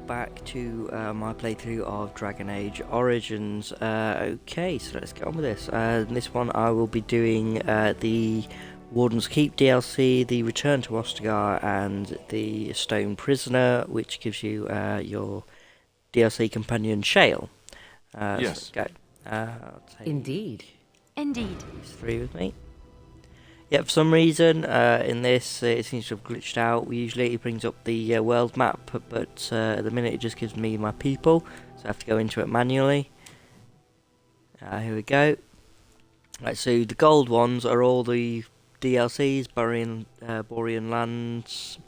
back to my playthrough of Dragon Age Origins. Okay, so let's get on with this. In this one I will be doing the Warden's Keep DLC, the Return to Ostagar, and the Stone Prisoner, which gives you your DLC companion Shale. Yes. So go. Indeed. Indeed. These three with me. Yeah, for some reason in this it seems to have glitched out. Usually it brings up the world map, but at the minute it just gives me my people, so I have to go into it manually. Here we go. Right, so the gold ones are all the DLCs, Borean Lands,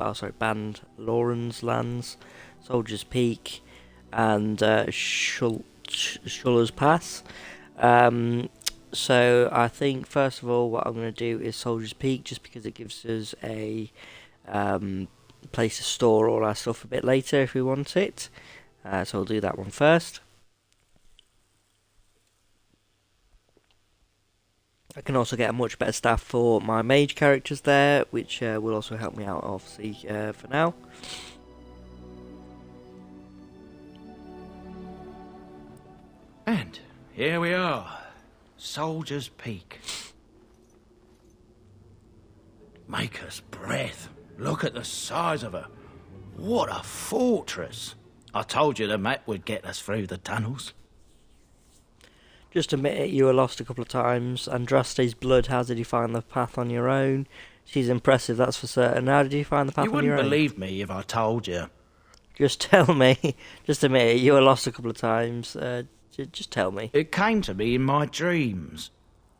Band Lauren's Lands, Soldier's Peak, and Shuller's Pass. So I think first of all what I'm going to do is Soldier's Peak, just because it gives us a place to store all our stuff a bit later if we want it. So I'll do that one first. I can also get a much better staff for my mage characters there, which will also help me out obviously for now. And here we are. Soldier's Peak. Maker's breath. Look at the size of her. What a fortress. I told you the map would get us through the tunnels. Just admit it, you were lost a couple of times. Andraste's Bloodhouse, did you find the path on your own? She's impressive, that's for certain. How did you find the path on your own? You wouldn't believe me if I told you. Just tell me. Just admit it, you were lost a couple of times. Just tell me. It came to me in my dreams.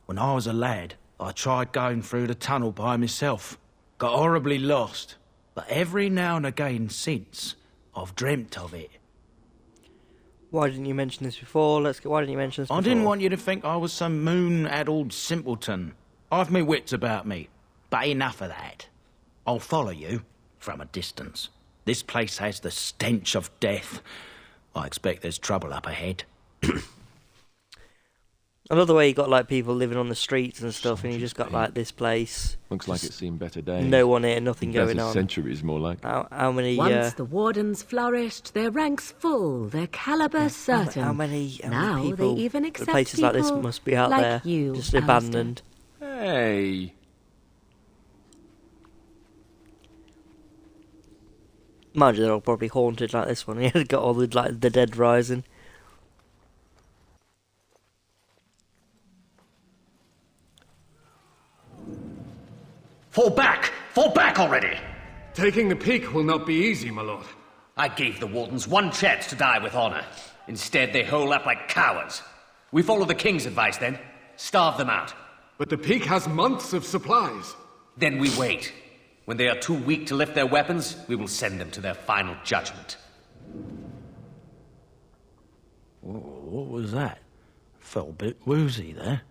When I was a lad, I tried going through the tunnel by myself. Got horribly lost. But every now and again since, I've dreamt of it. Why didn't you mention this before? Why didn't you mention this before? I didn't want you to think I was some moon-addled simpleton. I've my wits about me. But enough of that. I'll follow you from a distance. This place has the stench of death. I expect there's trouble up ahead. I love the way you got like people living on the streets and stuff, and you just got like this place. Looks like it's seen better days. No one here, nothing going on. Centuries more like. How many? Once the Wardens flourished, their ranks full, their caliber certain. How many now people? they even accept places like this must be out like there, you, just Alistair. abandoned. Hey. Mind you, they're all probably haunted like this one. You got all the the dead rising. Fall back! Fall back already! Taking the peak will not be easy, my lord. I gave the Wardens one chance to die with honor. Instead, they hole up like cowards. We follow the King's advice, then. Starve them out. But the peak has months of supplies. Then we wait. When they are too weak to lift their weapons, we will send them to their final judgment. What was that? Felt a bit woozy there.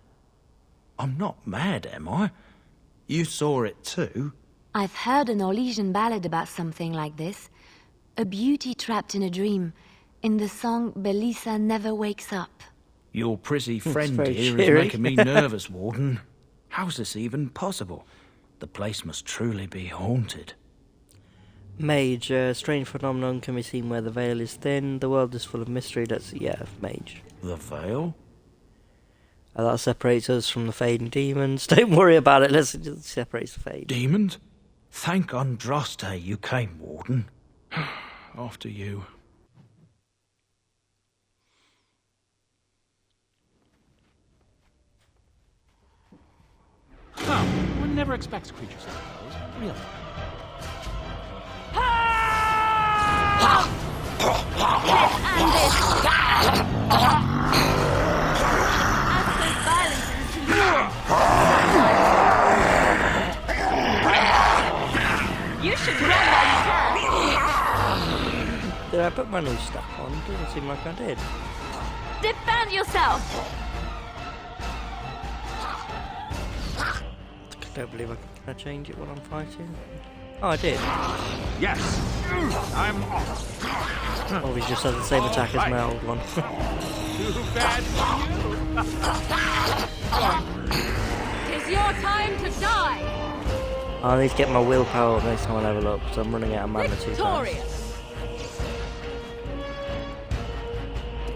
I'm not mad, am I? You saw it too? I've heard an Orlesian ballad about something like this. A beauty trapped in a dream. In the song, Belisa never wakes up. Your prissy friend very here cheery. is making me nervous, Warden. How's this even possible? The place must truly be haunted. Mage, strange phenomenon can be seen where the veil is thin. The world is full of mystery. Mage. The veil? That separates us from the fading demons. Don't worry about it. Let's just separate the fade. Demons? Thank Andraste you came, Warden. After you. Oh, one never expects creatures like those, really. You should run while you can. Did I put my new stuff on? Doesn't seem like I did. Defend yourself. I don't believe can I change it while I'm fighting? Oh, I did. Yes, I'm off. Oh, he just has the same attack as my old one. Too bad for you. It's your time to die. I need to get my willpower up next time I level up, so I'm running out of mana too fast. Victorious.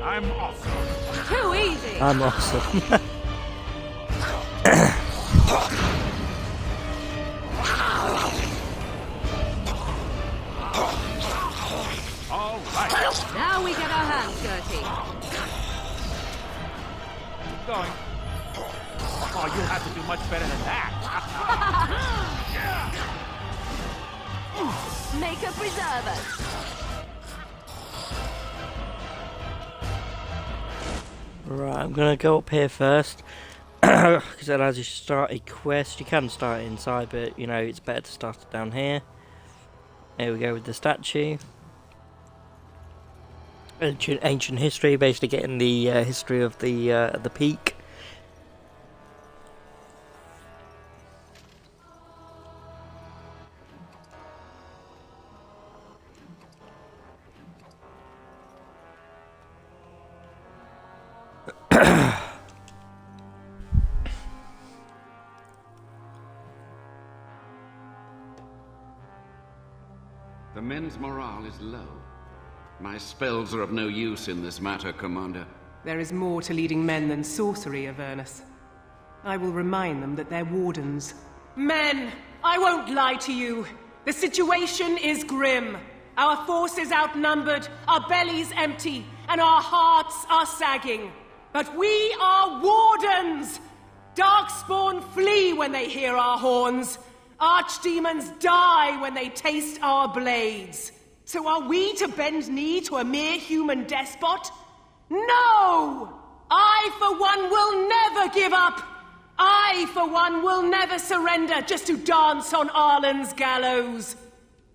I'm off. Too easy. I'm awesome. All right. Now we get our hands dirty. Keep going. Oh, you'll have to do much better than that. Make a preserver. Right, I'm gonna go up here first. Because it allows you to start a quest. You can start it inside, but you know, it's better to start it down here. Here we go with the statue. Ancient history, basically getting the history of the peak. The men's morale is low. My spells are of no use in this matter, Commander. There is more to leading men than sorcery, Avernus. I will remind them that they're wardens. Men! I won't lie to you. The situation is grim. Our forces outnumbered, our bellies empty, and our hearts are sagging. But we are wardens! Darkspawn flee when they hear our horns. Archdemons die when they taste our blades. So are we to bend knee to a mere human despot? No! I, for one, will never give up! I, for one, will never surrender just to dance on Arlen's gallows.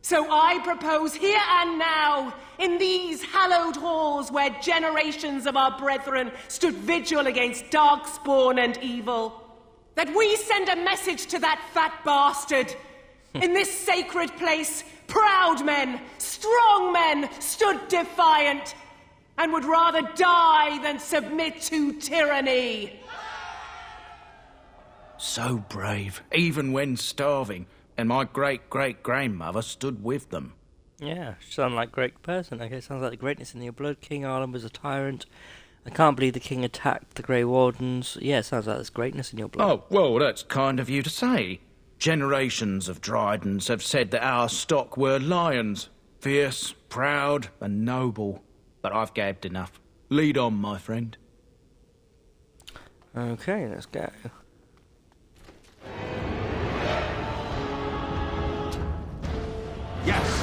So I propose here and now, in these hallowed halls where generations of our brethren stood vigil against darkspawn and evil, that we send a message to that fat bastard. In this sacred place, proud men, strong men stood defiant, and would rather die than submit to tyranny. So brave, even when starving, and my great-great-grandmother stood with them. Yeah, you sound like a great person. Okay, sounds like the greatness in your blood. King Arlen was a tyrant. I can't believe the king attacked the Grey Wardens. Yeah, sounds like there's greatness in your blood. Oh, well, that's kind of you to say. Generations of Dryadens have said that our stock were lions. Fierce, proud, and noble. But I've gabbed enough. Lead on, my friend. Okay, let's go. Yes.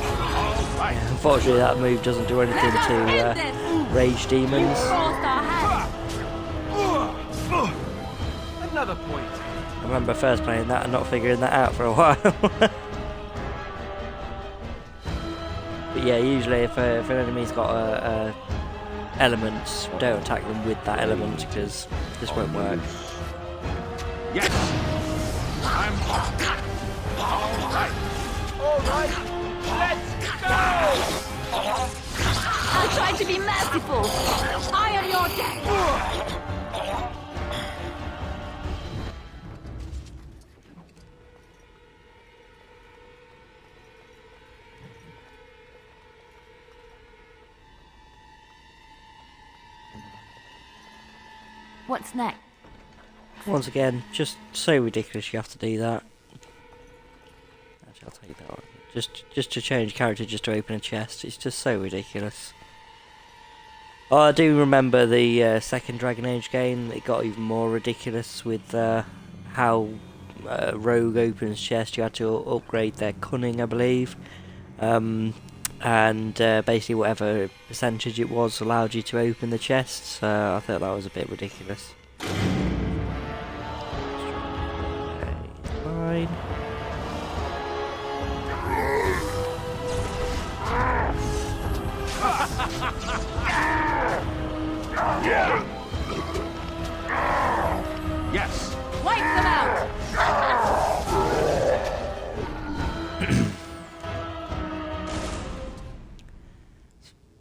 All right. Yeah, unfortunately, that move doesn't do anything to rage demons. Another point. I remember first playing that and not figuring that out for a while. But yeah, usually if an enemy's got elements, don't attack them with that element because this won't work. Yes. I'm off. All right. All right. Let's go. I tried to be merciful. I am your death. What's next? Once again, just so ridiculous you have to do that. Actually, I'll take that one. Just to change character, just to open a chest. It's just so ridiculous. Oh, I do remember the second Dragon Age game. It got even more ridiculous with how Rogue opens chest. You had to upgrade their cunning, I believe. And basically whatever percentage it was allowed you to open the chests. I thought that was a bit ridiculous. Okay, fine. Yes. Wipe them out.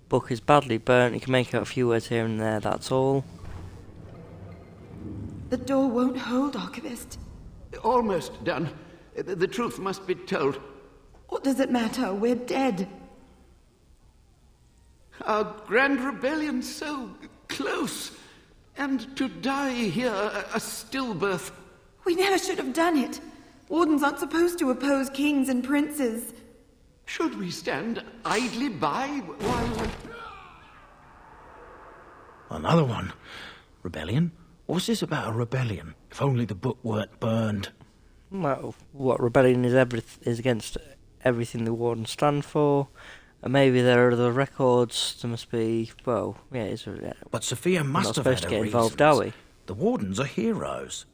Book is badly burnt. You can make out a few words here and there, that's all. The door won't hold, Archivist. Almost done. The truth must be told. What does it matter? We're dead. Our grand rebellion so close. And to die here, a stillbirth. We never should have done it. Wardens aren't supposed to oppose kings and princes. Should we stand idly by while... Another one. Rebellion? What's this about a rebellion? If only the book weren't burned. Well, what rebellion is against everything the Wardens stand for. And maybe there are other records. There must be. Well, yeah, it's. But Sophia must have had to get her involved, reasons. are we? The Wardens are heroes.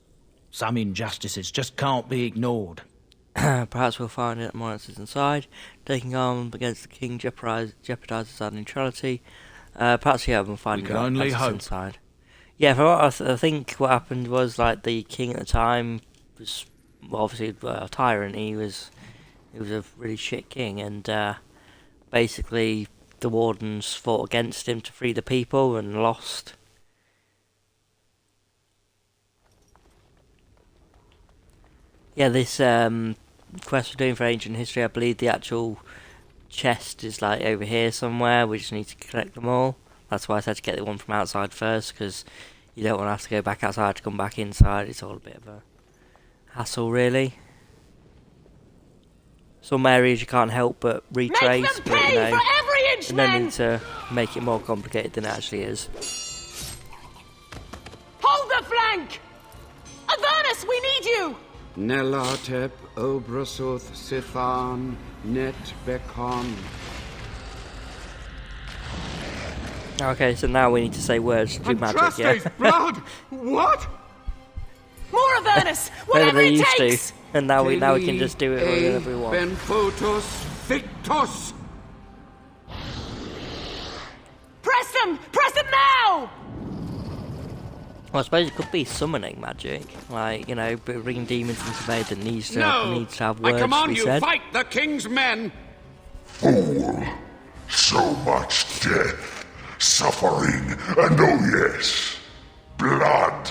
Some injustices just can't be ignored. Perhaps we'll find out more answers inside. Taking arms against the king jeopardizes our neutrality. Perhaps we'll find out answers inside. Yeah, for what I think what happened was like the king at the time was obviously a tyrant. He was a really shit king, and basically the Wardens fought against him to free the people and lost. Yeah, this quest we're doing for ancient history, I believe the actual chest is like over here somewhere. We just need to collect them all. That's why I said to get the one from outside first, because you don't want to have to go back outside to come back inside. It's all a bit of a hassle, really. Some areas you can't help but retrace, but you know, you don't need to make it more complicated than it actually is. Hold the flank! Avernus, we need you! Nelatep, Obrasoth, Sithan, Net, Bekon. Okay, so now we need to say words to do magic, yeah? blood! What? More Avernus! Whatever it takes! And now we can just do it whenever we want. Benfotos, Victos! Press them! Press them now! Well, I suppose it could be summoning magic, like, you know, bringing demons into bed that needs to have words I command to be you, said. fight the king's men! Fool! So much death, suffering, and oh yes, blood.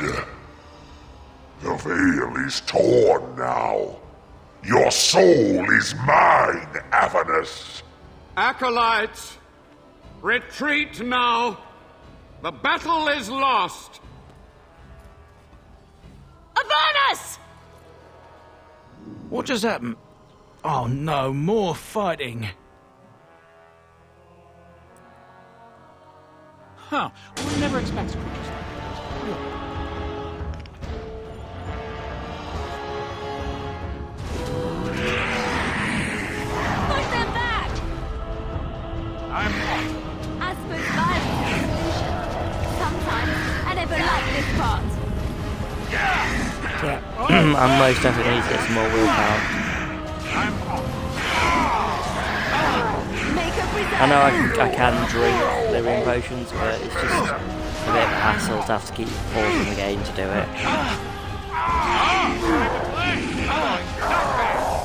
The veil is torn now. Your soul is mine, Avernus. Acolytes, retreat now. The battle is lost. Avernus! What just happened? Oh no, more fighting. Huh. One never expects creatures like those. Push them back! I'm off. I suppose violence is the solution. Sometimes I never like this part. Yeah, I most definitely need to get some more willpower. I'm off. I know I can drink living potions, but it's just a bit of a hassle to have to keep pausing the game to do it.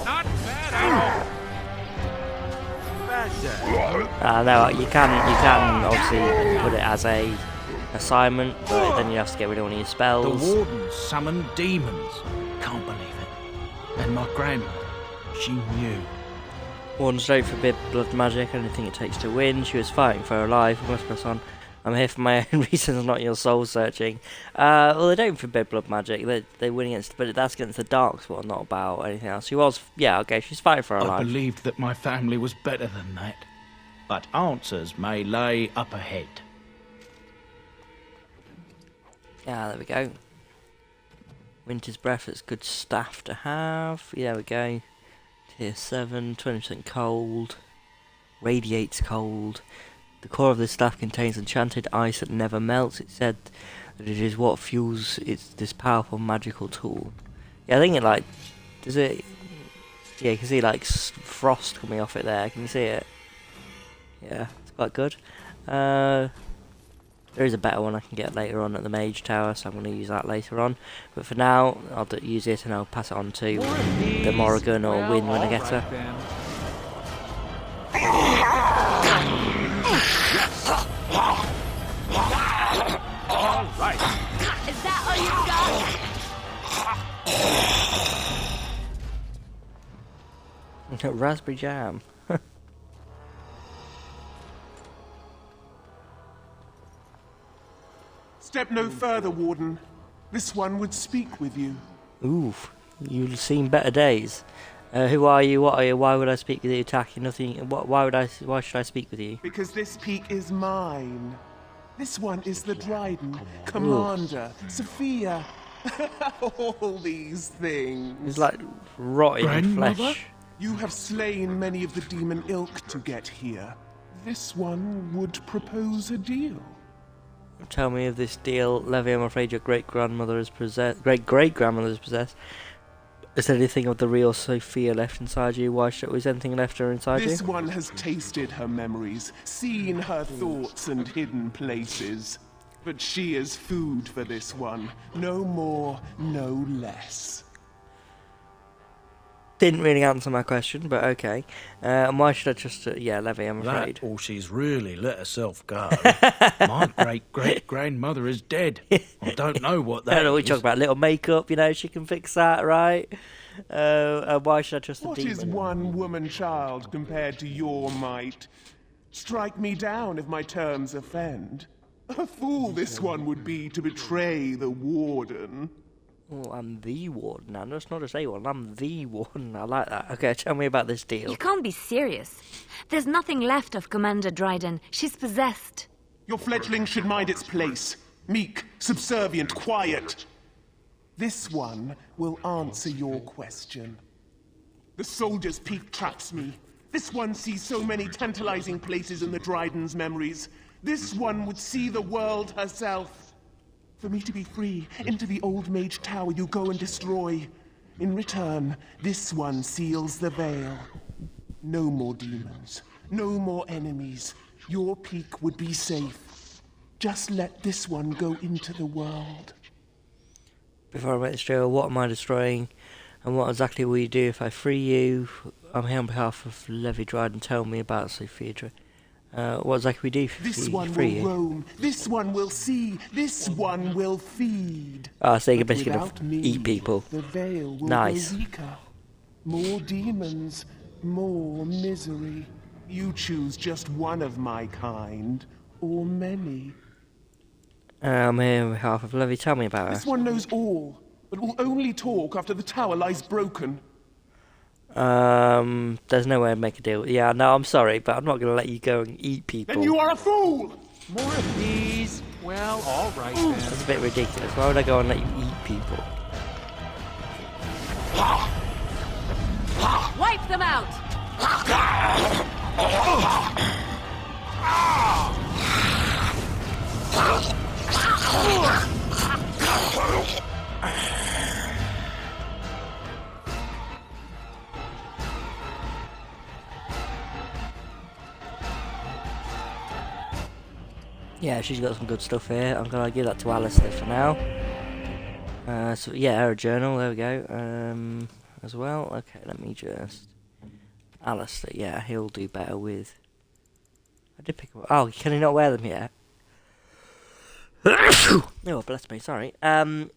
Not bad at all. No, you can obviously put it as a assignment, but then you have to get rid of one of your spells. The Wardens summoned demons. Can't believe it. And my grandmother, she knew. Wardens don't forbid blood magic, anything it takes to win. She was fighting for her life. We must press on. I'm here for my own reasons, not your soul searching. Well, they don't forbid blood magic. They win against, but that's against the dark spot, not about anything else. She was, yeah, okay. She's fighting for her life. I believed that my family was better than that, but answers may lay up ahead. Yeah, there we go. Winter's Breath, it's good staff to have. Yeah, there we go. Tier 7, 20% cold. Radiates cold. The core of this staff contains enchanted ice that never melts. It said that it is what fuels this powerful magical tool. Yeah, I think it like... Does it... Yeah, you can see like frost coming off it there. Can you see it? Yeah, it's quite good. There is a better one I can get later on at the Mage Tower, so I'm going to use that later on. But for now, I'll use it and I'll pass it on to the Morrigan or Win when I get her. All right. Is that all you've got? Raspberry jam. Step no further, Warden. This one would speak with you. Ooh, you've seen better days. Who are you? What are you? Why would I speak with you? Attacking nothing. Why should I speak with you? Because this peak is mine. This one is the Dryden, Commander, Sophia. All these things. It's like rotting flesh. You have slain many of the demon ilk to get here. This one would propose a deal. Tell me of this deal, Levy. I'm afraid your great-grandmother is possessed. Great-great-grandmother is possessed. Is there anything of the real Sophia left inside you? Is anything left inside you? This one has tasted her memories, seen her thoughts and hidden places. But she is food for this one. No more, no less. Didn't really answer my question, but okay. And why should I just... yeah, Levy, I'm afraid. That, or she's really let herself go. My great-great-grandmother is dead. I don't know what that is. We talk about little makeup, you know, she can fix that, right? Why should I trust the demon? What is one woman child compared to your might? Strike me down if my terms offend. A fool this one would be to betray the Warden. Oh, I'm the Warden. I'm just not just a Warden, I'm the Warden. I like that. Okay, tell me about this deal. You can't be serious. There's nothing left of Commander Dryden. She's possessed. Your fledgling should mind its place. Meek, subservient, quiet. This one will answer your question. The soldier's peak traps me. This one sees so many tantalizing places in the Dryden's memories. This one would see the world herself. For me to be free, into the old mage tower you go and destroy. In return, this one seals the veil. No more demons, no more enemies. Your peak would be safe. Just let this one go into the world. Before I make this trail, what am I destroying? And what exactly will you do if I free you? I'm here on behalf of Levy Dryden. Tell me about Sophia Dryden. What exactly we do This one will roam, this one will see, this one will feed. Oh, so you're basically going to eat people. The veil will nice. Go weaker. More demons, more misery. You choose just one of my kind, or many. I'm here on behalf of Levy. Tell me about her. This one knows all, but will only talk after the tower lies broken. There's no way I'd make a deal. Yeah, no, I'm sorry, but I'm not going to let you go and eat people. Then you are a fool! More of these? Well, all right then. That's a bit ridiculous. Why would I go and let you eat people? Wipe them out! Yeah, she's got some good stuff here. I'm going to give that to Alistair for now. So yeah, her journal, there we go. As well. Okay, let me just... Alistair, yeah, he'll do better with... I did pick up... Oh, can he not wear them yet? Oh, bless me, sorry. Oh,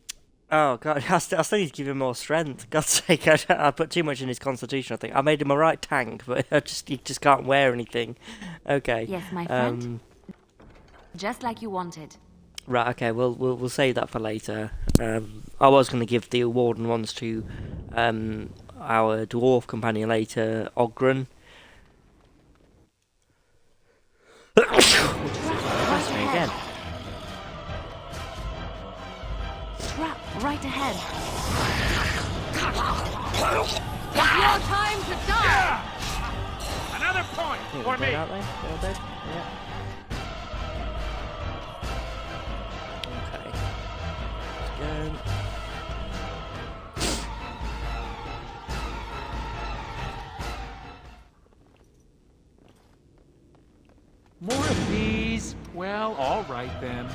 God, I still need to give him more strength. God's sake, I put too much in his constitution, I think. I made him a right tank, but he just can't wear anything. Okay. Yes, my friend. Just like you wanted. Right, okay, we'll save that for later. I was going to give the Warden ones to our dwarf companion later, Ogren. That's me again. Trap right ahead. It's your time to die! Another point for me! Out there? They're dead? Yeah. Okay. Let's go. More of these? Well, all right then.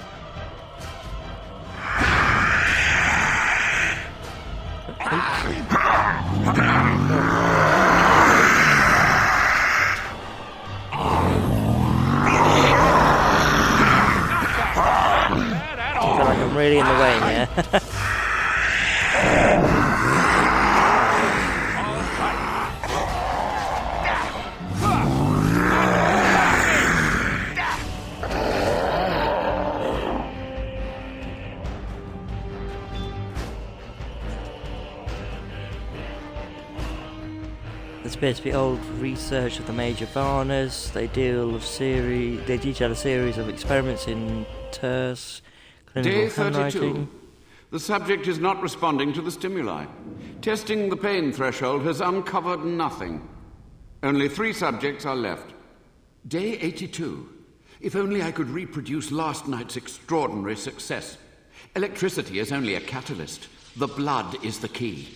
I feel like I'm really in the way here. This appears to be old research of the major Varnas. They detail a series of experiments in terse clinical Day 32. handwriting. The subject is not responding to the stimuli. Testing the pain threshold has uncovered nothing. Only 3 subjects are left. Day 82. If only I could reproduce last night's extraordinary success. Electricity is only a catalyst. The blood is the key.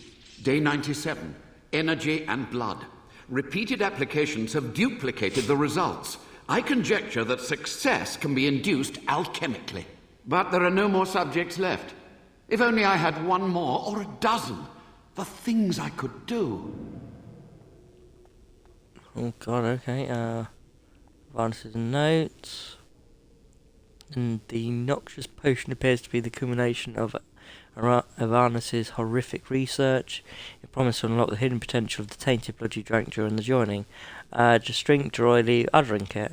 Day 97. Energy and blood. Repeated applications have duplicated the results. I conjecture that success can be induced alchemically. But there are no more subjects left. If only I had 1 more, or a dozen. The things I could do. Oh god, okay. Varnas' notes. And the noxious potion appears to be the culmination of Varnas' horrific research. It promised to unlock the hidden potential of the tainted blood you drank during the joining. Just drink, Droily. I'll drink it.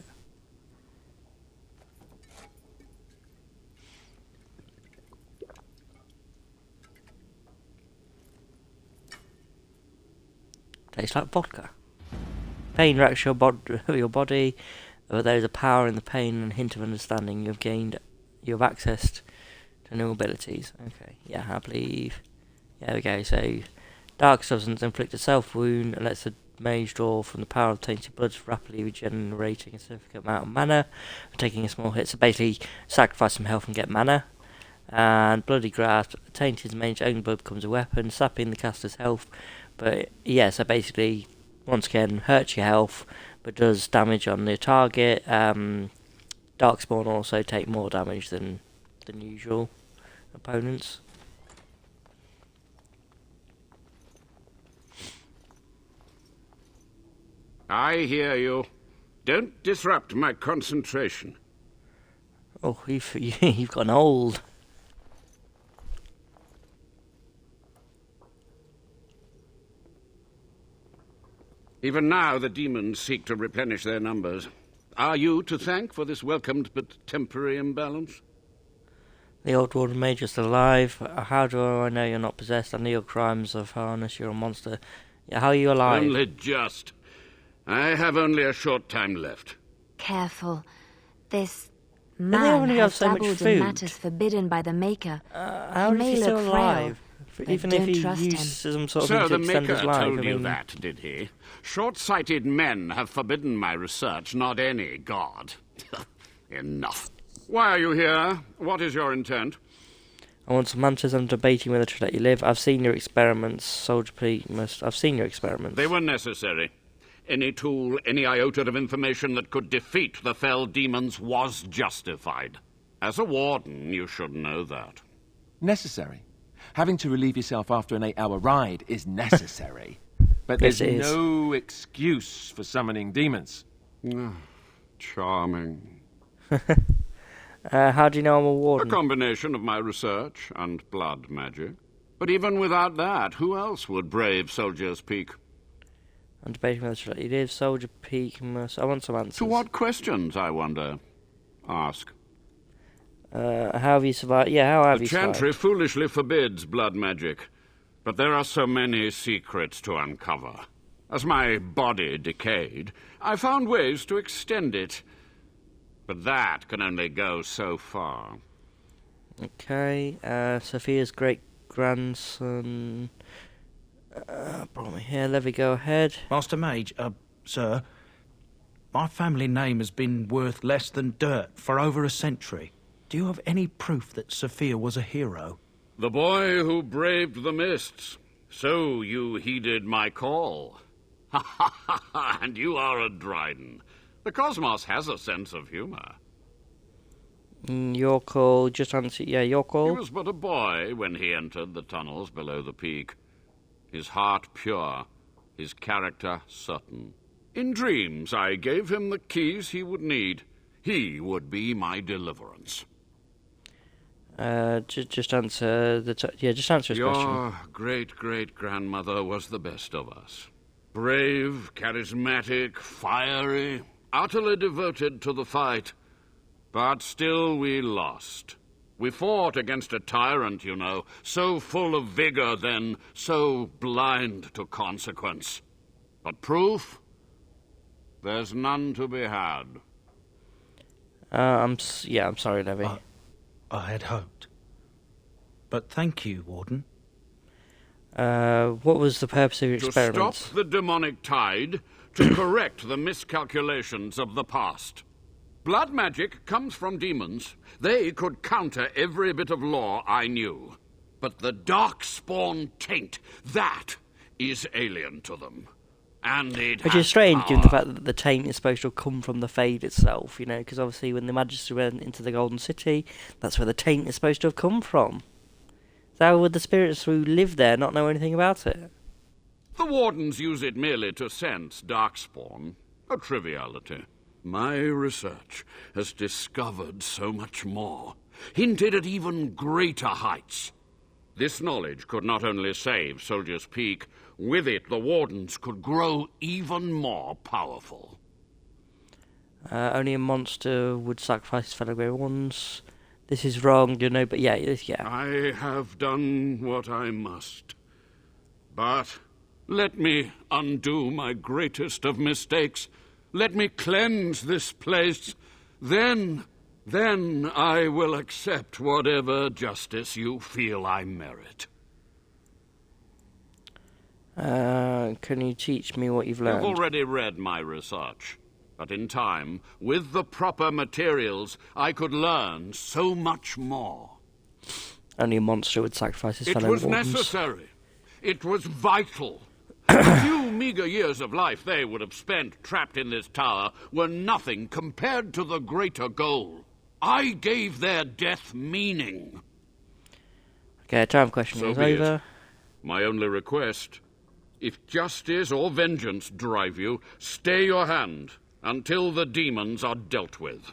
Tastes like vodka. Pain racks your body, but there is a power in the pain and a hint of understanding. You have access to new abilities. Okay, yeah, I believe. Yeah, there we go. So, dark substance inflicts a self wound and lets the mage draw from the power of tainted blood, rapidly regenerating a significant amount of mana and taking a small hit. So basically, sacrifice some health and get mana. And bloody grasp, tainted mage's own blood becomes a weapon, sapping the caster's health. But yeah, so basically, once again, hurts your health, but does damage on the target. Darkspawn also take more damage than usual opponents. I hear you. Don't disrupt my concentration. Oh, you've gone old. Even now, the demons seek to replenish their numbers. Are you to thank for this welcomed but temporary imbalance? The old warden mage is still alive. How do I know you're not possessed? I know your crimes of harness. You're a monster. Yeah, how are you alive? Only just. I have only a short time left. Careful. This they man only has have so much dabbled food. in matters forbidden by the Maker. How He is he may still look alive? frail, Even but if he don't trust used him. some sort of So thing the to extend Maker his life. told I you mean, that, did he? Short-sighted men have forbidden my research, not any god. Enough. Why are you here? What is your intent? I want some answers. I'm debating whether to let you live. I've seen your experiments, Soldier P. I've seen your experiments. They were necessary. Any tool, any iota of information that could defeat the fell demons was justified. As a warden, you should know that. Necessary. Having to relieve yourself after an 8-hour ride is necessary. But there's no excuse for summoning demons. Charming. How do you know I'm a warden? A combination of my research and blood magic. But even without that, who else would brave Soldier's Peak? I'm debating whether to let you live. Soldier Peak I want some answers. To what questions, I wonder? Ask. How have you survived? Yeah, how have you survived? The Chantry foolishly forbids blood magic. But there are so many secrets to uncover. As my body decayed, I found ways to extend it. But that can only go so far. Okay, Sophia's great-grandson... brought me here, let me go ahead. Master Mage, sir, my family name has been worth less than dirt for over a century. Do you have any proof that Sophia was a hero? The boy who braved the mists. So you heeded my call. Ha ha ha ha, and you are a Dryden. The cosmos has a sense of humor. Your call, just answer, yeah, your call. He was but a boy when he entered the tunnels below the peak. His heart pure, his character certain. In dreams I gave him the keys he would need. He would be my deliverance. Just answer just answer his question. Your great-great-grandmother was the best of us. Brave, charismatic, fiery, utterly devoted to the fight. But still we lost. We fought against a tyrant, you know, so full of vigor then, so blind to consequence. But proof? There's none to be had. I'm sorry, Levy. I had hoped. But thank you, Warden. What was the purpose of your experiments? To stop the demonic tide, to correct the miscalculations of the past. Blood magic comes from demons. They could counter every bit of law I knew. But the darkspawn taint, that is alien to them. And which is strange, given the fact that the taint is supposed to come from the Fade itself, you know, because obviously when the Magister went into the Golden City, that's where the taint is supposed to have come from. So how would the spirits who live there not know anything about it? The Wardens use it merely to sense darkspawn. A triviality. My research has discovered so much more, hinted at even greater heights. This knowledge could not only save Soldier's Peak, with it the Wardens could grow even more powerful. Only a monster would sacrifice his fellow Grey Wardens. This is wrong, you know, but yeah. I have done what I must. But let me undo my greatest of mistakes. Let me cleanse this place. Then I will accept whatever justice you feel I merit. Can you teach me what you've learned? I've already read my research. But in time, with the proper materials, I could learn so much more. Only a monster would sacrifice his fellow Wardens. It was necessary. It was vital. The few meager years of life they would have spent trapped in this tower were nothing compared to the greater goal. I gave their death meaning. Okay, time questioning is over. My only request, if justice or vengeance drive you, stay your hand until the demons are dealt with.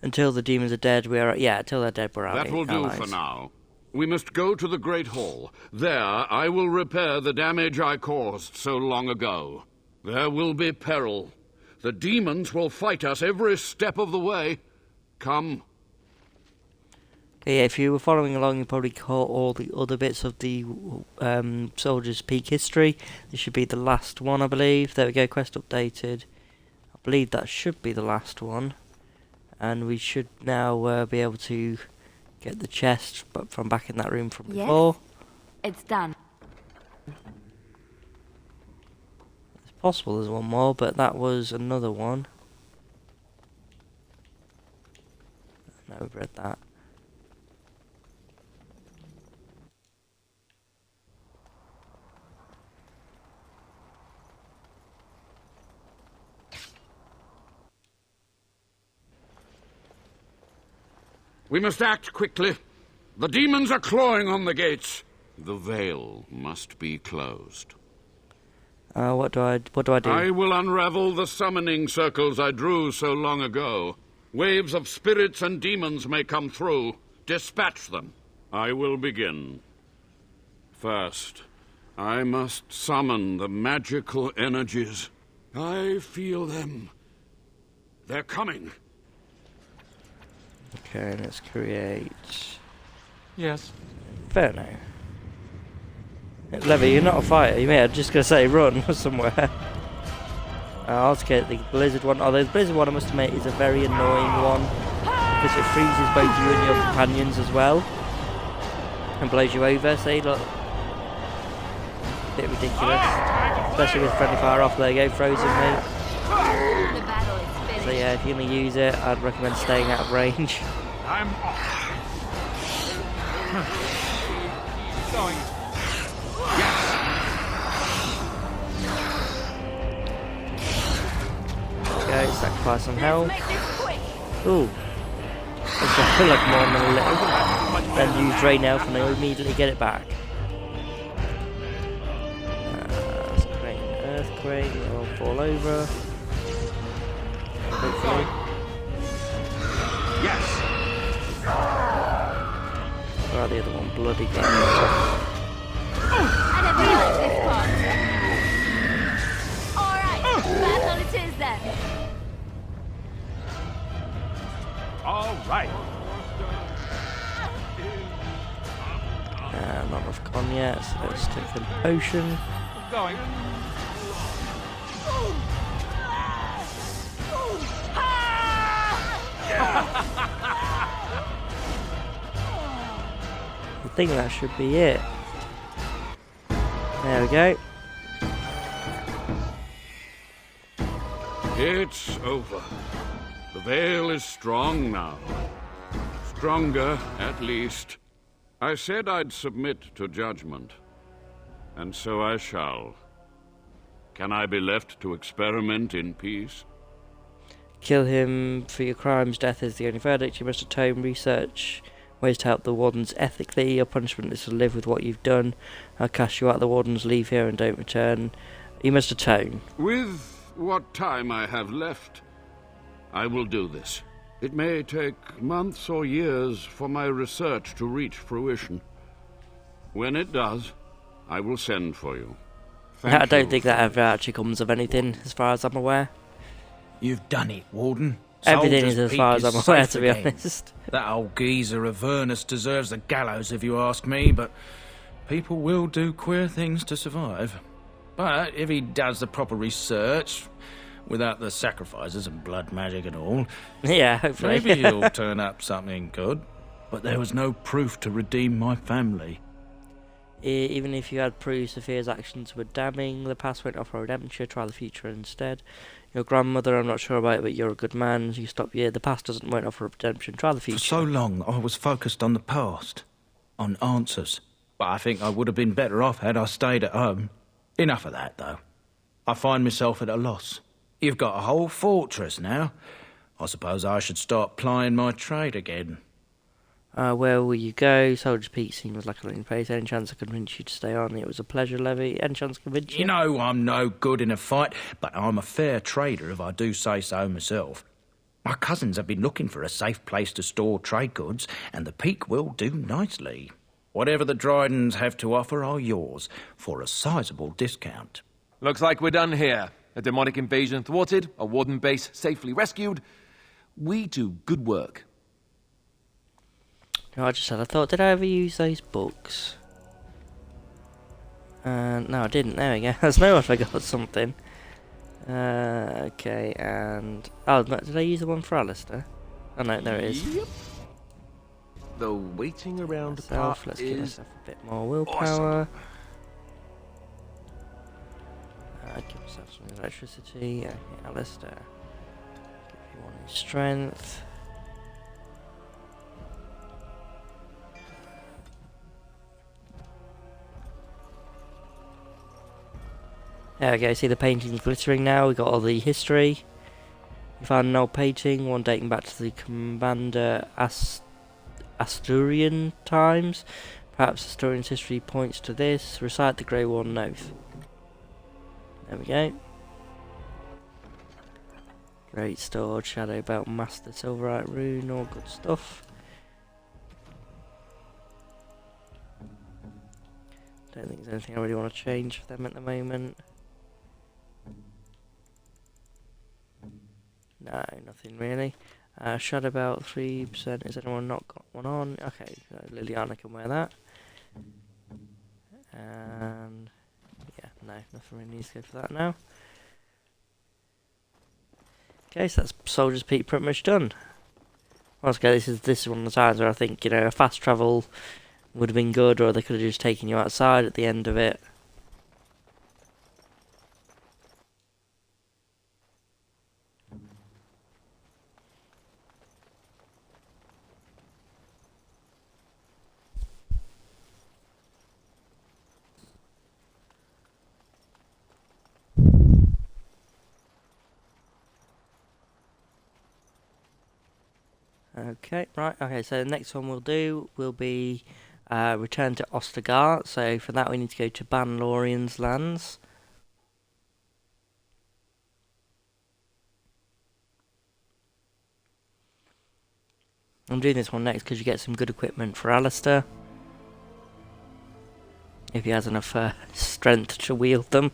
Until the demons are dead, until they're dead, we're out. That will do for now. We must go to the Great Hall. There, I will repair the damage I caused so long ago. There will be peril. The demons will fight us every step of the way. Come. Okay, yeah, if you were following along, you probably caught all the other bits of the Soldier's Peak history. This should be the last one, I believe. There we go, quest updated. I believe that should be the last one. And we should now be able to get the chest from back in that room from before. It's done. It's possible there's one more, but that was another one. No, we've read that. We must act quickly. The demons are clawing on the gates. The veil must be closed. What do I do? I will unravel the summoning circles I drew so long ago. Waves of spirits and demons may come through. Dispatch them. I will begin. First, I must summon the magical energies. I feel them. They're coming. Okay, let's create... Yes. Fair now. Levy, you're not a fighter. You may. I'm just going to say run somewhere. I'll get the blizzard one. Although the blizzard one, I must admit, is a very annoying one. Because it freezes both you and your companions as well. And blows you over. See, look. A bit ridiculous. Especially with friendly fire off. There you go, frozen me. So yeah, if you're going to use it, I'd recommend staying out of range. I'm off. Keep going. Okay, sacrifice some health. Ooh. I feel like more than a little. Then use drain health and they'll immediately get it back. Let's create an earthquake, it'll fall over. Hopefully. Yes. Oh, the other one, bloody gun. I never liked this part. Alright, that's all it is then. Alright. Not enough con yet, so let's take the potion. Going. I think that should be it. There we go. It's over. The veil is strong now. Stronger, at least. I said I'd submit to judgment. And so I shall. Can I be left to experiment in peace? Kill him for your crimes. Death is the only verdict. You must atone, research ways to help the Wardens ethically. Your punishment is to live with what you've done. I'll cast you out. The Wardens leave here and don't return. You must atone. With what time I have left, I will do this. It may take months or years for my research to reach fruition. When it does, I will send for you. I don't think that ever actually comes of anything, as far as I'm aware. You've done it, Warden. Everything Soldier's is as Peak far as I'm aware, safe to be again. honest. That old geezer of Avernus deserves the gallows, if you ask me, but people will do queer things to survive. But if he does the proper research, without the sacrifices and blood magic and all, yeah, hopefully. maybe he'll turn up something good. But there was no proof to redeem my family. Even if you had proof Sophia's actions were damning, the past won't offer redemption, try the future instead. Your grandmother, I'm not sure about it, but you're a good man. You stop here. The past won't offer redemption, try the future. For so long, I was focused on the past, on answers. But I think I would have been better off had I stayed at home. Enough of that, though. I find myself at a loss. You've got a whole fortress now. I suppose I should start plying my trade again. Where will you go? Soldier's Peak seems like a lovely place. Any chance I convince you to stay on? It was a pleasure, Levy. Any chance I convince you? You know I'm no good in a fight, but I'm a fair trader if I do say so myself. My cousins have been looking for a safe place to store trade goods, and the Peak will do nicely. Whatever the Drydens have to offer are yours, for a sizable discount. Looks like we're done here. A demonic invasion thwarted, a Warden base safely rescued. We do good work. No, I just said, I thought, did I ever use those books? No, I didn't. There we go. There's no I forgot something. Okay, and... Oh, did I use the one for Alistair? Oh, no, there it is. Yep. The waiting around the Let's part give is myself a bit more willpower. awesome. Give myself some electricity. Okay, Alistair. Give you one in strength. There we go, see the painting's glittering now, we got all the history. We found an old painting, one dating back to the Commander Asturian times. Perhaps Asturian's history points to this. Recite the Grey Warden oath. There we go. Great Sword, Shadow Belt, Master Silverite Rune, all good stuff. Don't think there's anything I really want to change for them at the moment. No, nothing really. Shadow Belt 3%. Has anyone not got one on? Okay, Liliana can wear that. And yeah, no, nothing really needs to go for that now. Okay, so that's Soldier's Peak pretty much done. Once again, this is one of the times where I think, you know, a fast travel would have been good, or they could have just taken you outside at the end of it. Okay, right, okay, so the next one we'll do will be return to Ostagar. So for that we need to go to Banlorian's lands. I'm doing this one next because you get some good equipment for Alistair. If he has enough strength to wield them.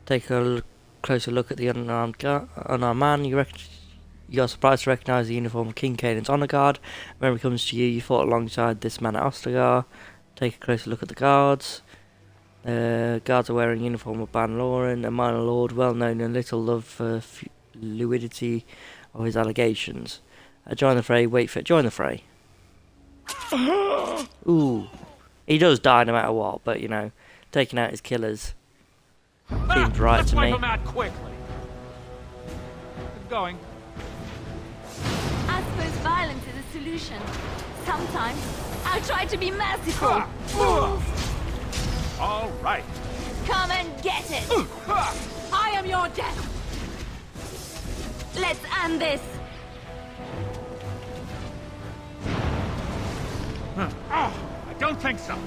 Take a closer look at the unarmed man. You're surprised to recognise the uniform of King Canaan's honour guard. When it comes to you, you fought alongside this man at Ostagar. Take a closer look at the guards. Guards are wearing uniform of Ban Loren, a minor lord, well known and little loved for fluidity of his allegations. Join the fray, wait for it. Join the fray. Ooh. He does die no matter what, but you know, taking out his killers seems right to me. Let's wipe him out quickly. Keep going. I suppose violence is a solution. Sometimes I'll try to be merciful. All right. Come and get it. I am your death. Let's end this. Oh, I don't think so.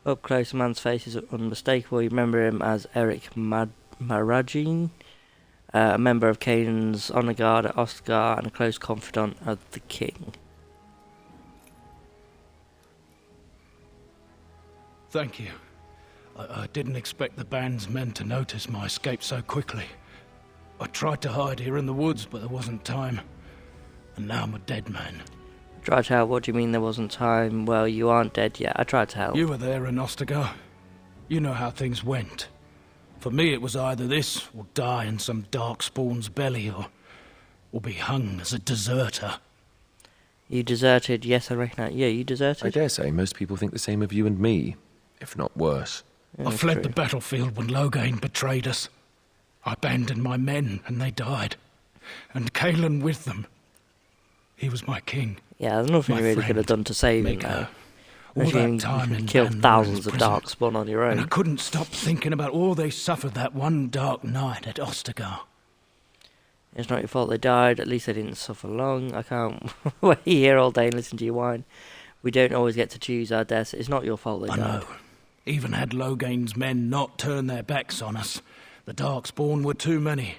Up close, a man's face is unmistakable. You remember him as Eric Maragine, a member of Canaan's honor guard at Ostagar and a close confidant of the king. Thank you. I didn't expect the band's men to notice my escape so quickly. I tried to hide here in the woods, but there wasn't time. And now I'm a dead man. Tried to help? What do you mean there wasn't time? Well, you aren't dead yet. I tried to help. You were there in Ostagar. You know how things went. For me, it was either this, or die in some darkspawn's belly, or be hung as a deserter. You deserted? Yes, I reckon that. Yeah, you deserted? I dare say most people think the same of you and me, if not worse. Yeah, I fled true. the battlefield when Loghain betrayed us. I abandoned my men, and they died. And Kaelan with them. He was my king. Yeah, there's nothing you really could have done to save him, though. All that time you in killed Ban thousands of Loren's prison. darkspawn on your own. And I couldn't stop thinking about all they suffered that one dark night at Ostagar. It's not your fault they died. At least they didn't suffer long. I can't wait here all day and listen to you whine. We don't always get to choose our deaths. It's not your fault they died. I know. Even had Loghain's men not turned their backs on us, the Darkspawn were too many.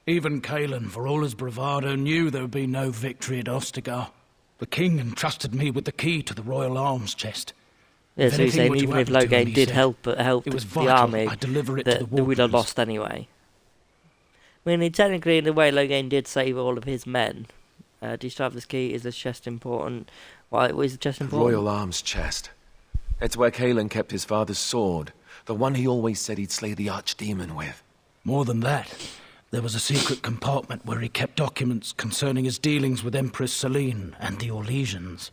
Even Kaelan, for all his bravado, knew there would be no victory at Ostagar. The king entrusted me with the key to the royal arms chest. Yeah, so you're saying even if Loghain did help the army, that we'd have lost anyway. I mean, technically, in the way, Loghain did save all of his men. Do you still have this key? Is this chest important? Why is the chest important? Royal arms chest. It's where Kaelan kept his father's sword, the one he always said he'd slay the Archdemon with. More than that, there was a secret compartment where he kept documents concerning his dealings with Empress Selene and the Orlesians.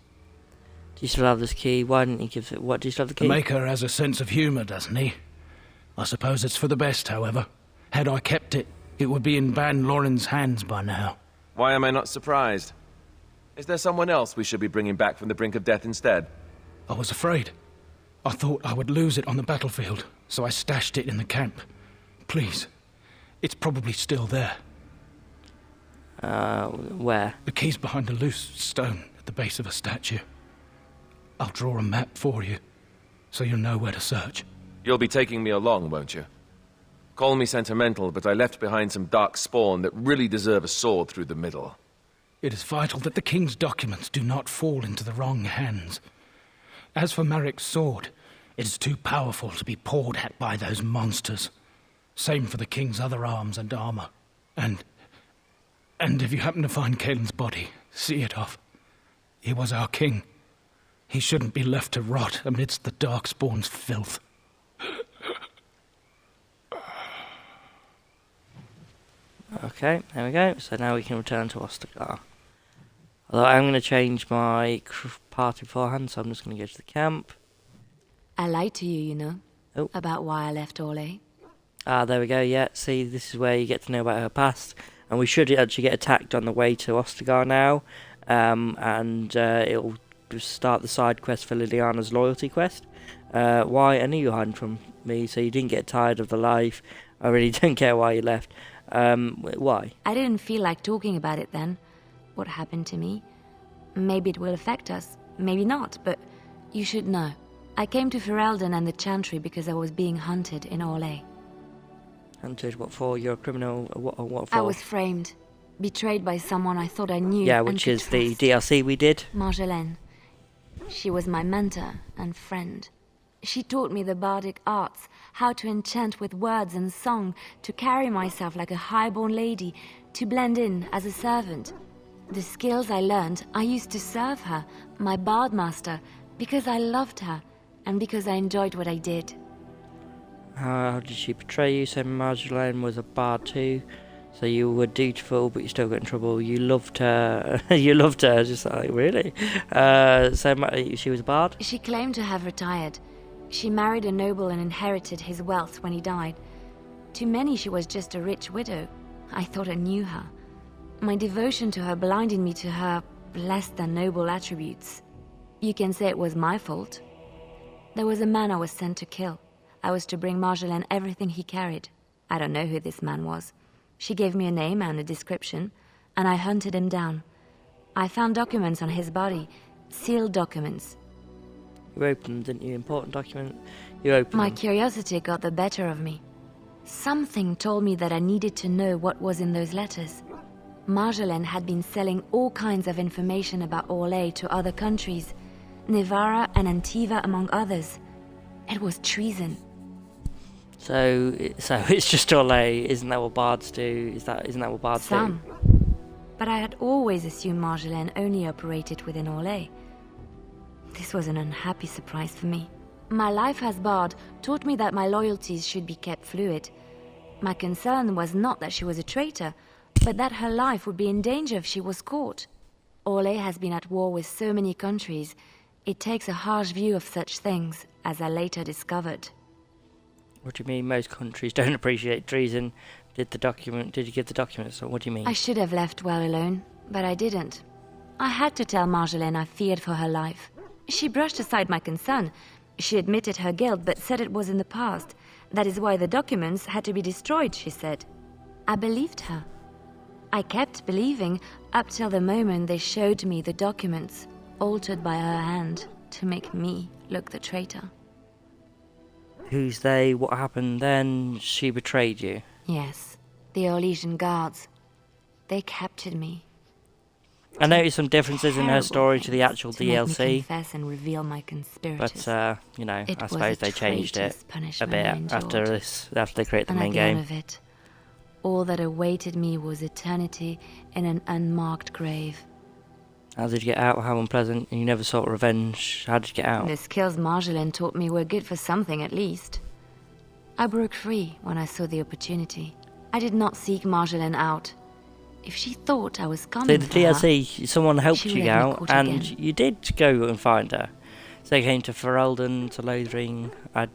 Do you still have this key? Why didn't you give it? What, do you still have the key? The Maker has a sense of humour, doesn't he? I suppose it's for the best, however. Had I kept it, it would be in Ban Loren's hands by now. Why am I not surprised? Is there someone else we should be bringing back from the brink of death instead? I was afraid. I thought I would lose it on the battlefield, so I stashed it in the camp. Please, it's probably still there. Where? The key's behind a loose stone at the base of a statue. I'll draw a map for you, so you'll know where to search. You'll be taking me along, won't you? Call me sentimental, but I left behind some dark spawn that really deserve a sword through the middle. It is vital that the king's documents do not fall into the wrong hands. As for Marik's sword, it is too powerful to be pawed at by those monsters. Same for the king's other arms and armor. And if you happen to find Kaelan's body, see it off. He was our king. He shouldn't be left to rot amidst the Darkspawn's filth. Okay, there we go. So now we can return to Ostagar. Although I'm going to change my party beforehand, so I'm just going to go to the camp. I lied to you, you know. Oh. About why I left Orlais. Ah, there we go, yeah. See, this is where you get to know about her past. And we should actually get attacked on the way to Ostagar now. It'll start the side quest for Liliana's loyalty quest. Why? I knew you were hiding from me, so you didn't get tired of the life. I really don't care why you left. Why? I didn't feel like talking about it then. What happened to me. Maybe it will affect us, maybe not, but you should know. I came to Ferelden and the Chantry because I was being hunted in Orlais. Hunted? What for? You're a criminal? What for? I was framed. Betrayed by someone I thought I knew. Yeah, which is the DLC we did. Marjolaine. She was my mentor and friend. She taught me the bardic arts, how to enchant with words and song, to carry myself like a highborn lady, to blend in as a servant. The skills I learned, I used to serve her, my bard master, because I loved her, and because I enjoyed what I did. How did she portray you? So Marjolaine was a bard too. So you were dutiful, but you still got in trouble. You loved her. You loved her. Just like, really? She was a bard? She claimed to have retired. She married a noble and inherited his wealth when he died. To many, she was just a rich widow. I thought I knew her. My devotion to her blinded me to her less than noble attributes. You can say it was my fault. There was a man I was sent to kill. I was to bring Marjolaine everything he carried. I don't know who this man was. She gave me a name and a description, and I hunted him down. I found documents on his body, sealed documents. You opened them, didn't you? Important document. You opened My them. curiosity got the better of me. Something told me that I needed to know what was in those letters. Marjolaine had been selling all kinds of information about Orlais to other countries, Nevara and Antiva among others. It was treason. So it's just Orlais. Isn't that what bards do? Isn't that what bards Some. do? But I had always assumed Marjolaine only operated within Orlais. This was an unhappy surprise for me. My life as bard taught me that my loyalties should be kept fluid. My concern was not that she was a traitor, but that her life would be in danger if she was caught. Orlais has been at war with so many countries. It takes a harsh view of such things, as I later discovered. What do you mean? Most countries don't appreciate treason. Did you give the documents? Or what do you mean? I should have left well alone, but I didn't. I had to tell Marjolaine I feared for her life. She brushed aside my concern. She admitted her guilt, but said it was in the past. That is why the documents had to be destroyed, she said. I believed her. I kept believing up till the moment they showed me the documents, altered by her hand, to make me look the traitor. Who's they? What happened then? She betrayed you? Yes, the Orlesian guards. They captured me. I noticed some differences in her story to the actual to make me DLC. confess and reveal my conspirators. But, you know, It I was suppose a they changed it traitorous a punishment bit I endured. after they created the And main at the end game. of it, all that awaited me was eternity in an unmarked grave. How did you get out? How unpleasant. You never sought revenge. How did you get out? The skills Marjolaine taught me were good for something, at least. I broke free when I saw the opportunity. I did not seek Marjolaine out. If she thought I was So coming the for her, DLC, someone helped she you would have me out, caught and again. you did go and find her. So you came to Ferelden, to Lothering. I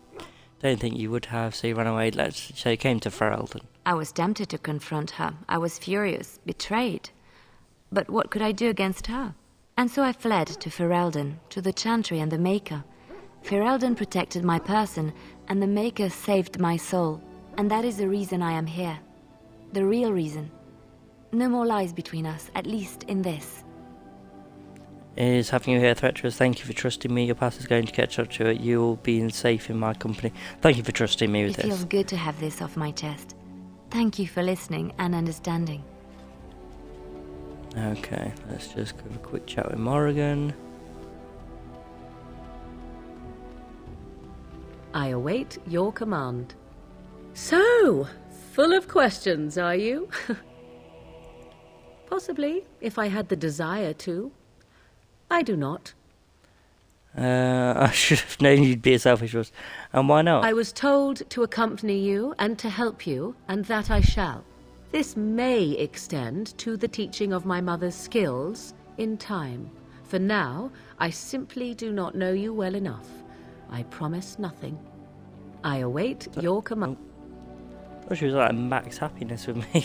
don't think you would have, so you ran away. So you came to Ferelden. I was tempted to confront her. I was furious, betrayed. But what could I do against her? And so I fled to Ferelden, to the Chantry and the Maker. Ferelden protected my person, and the Maker saved my soul. And that is the reason I am here. The real reason. No more lies between us, at least in this. Is having you here a threat to us? Thank you for trusting me. Your past is going to catch up to it. You will be safe in my company. Thank you for trusting me with It this. feels good to have this off my chest. Thank you for listening and understanding. Okay, let's just have a quick chat with Morrigan. I await your command. So, full of questions, are you? Possibly, if I had the desire to. I do not. I should have known you'd be a selfish one. And why not? I was told to accompany you and to help you, and that I shall. This may extend to the teaching of my mother's skills in time. For now, I simply do not know you well enough. I promise nothing. I await your command. I thought she was like max happiness with me.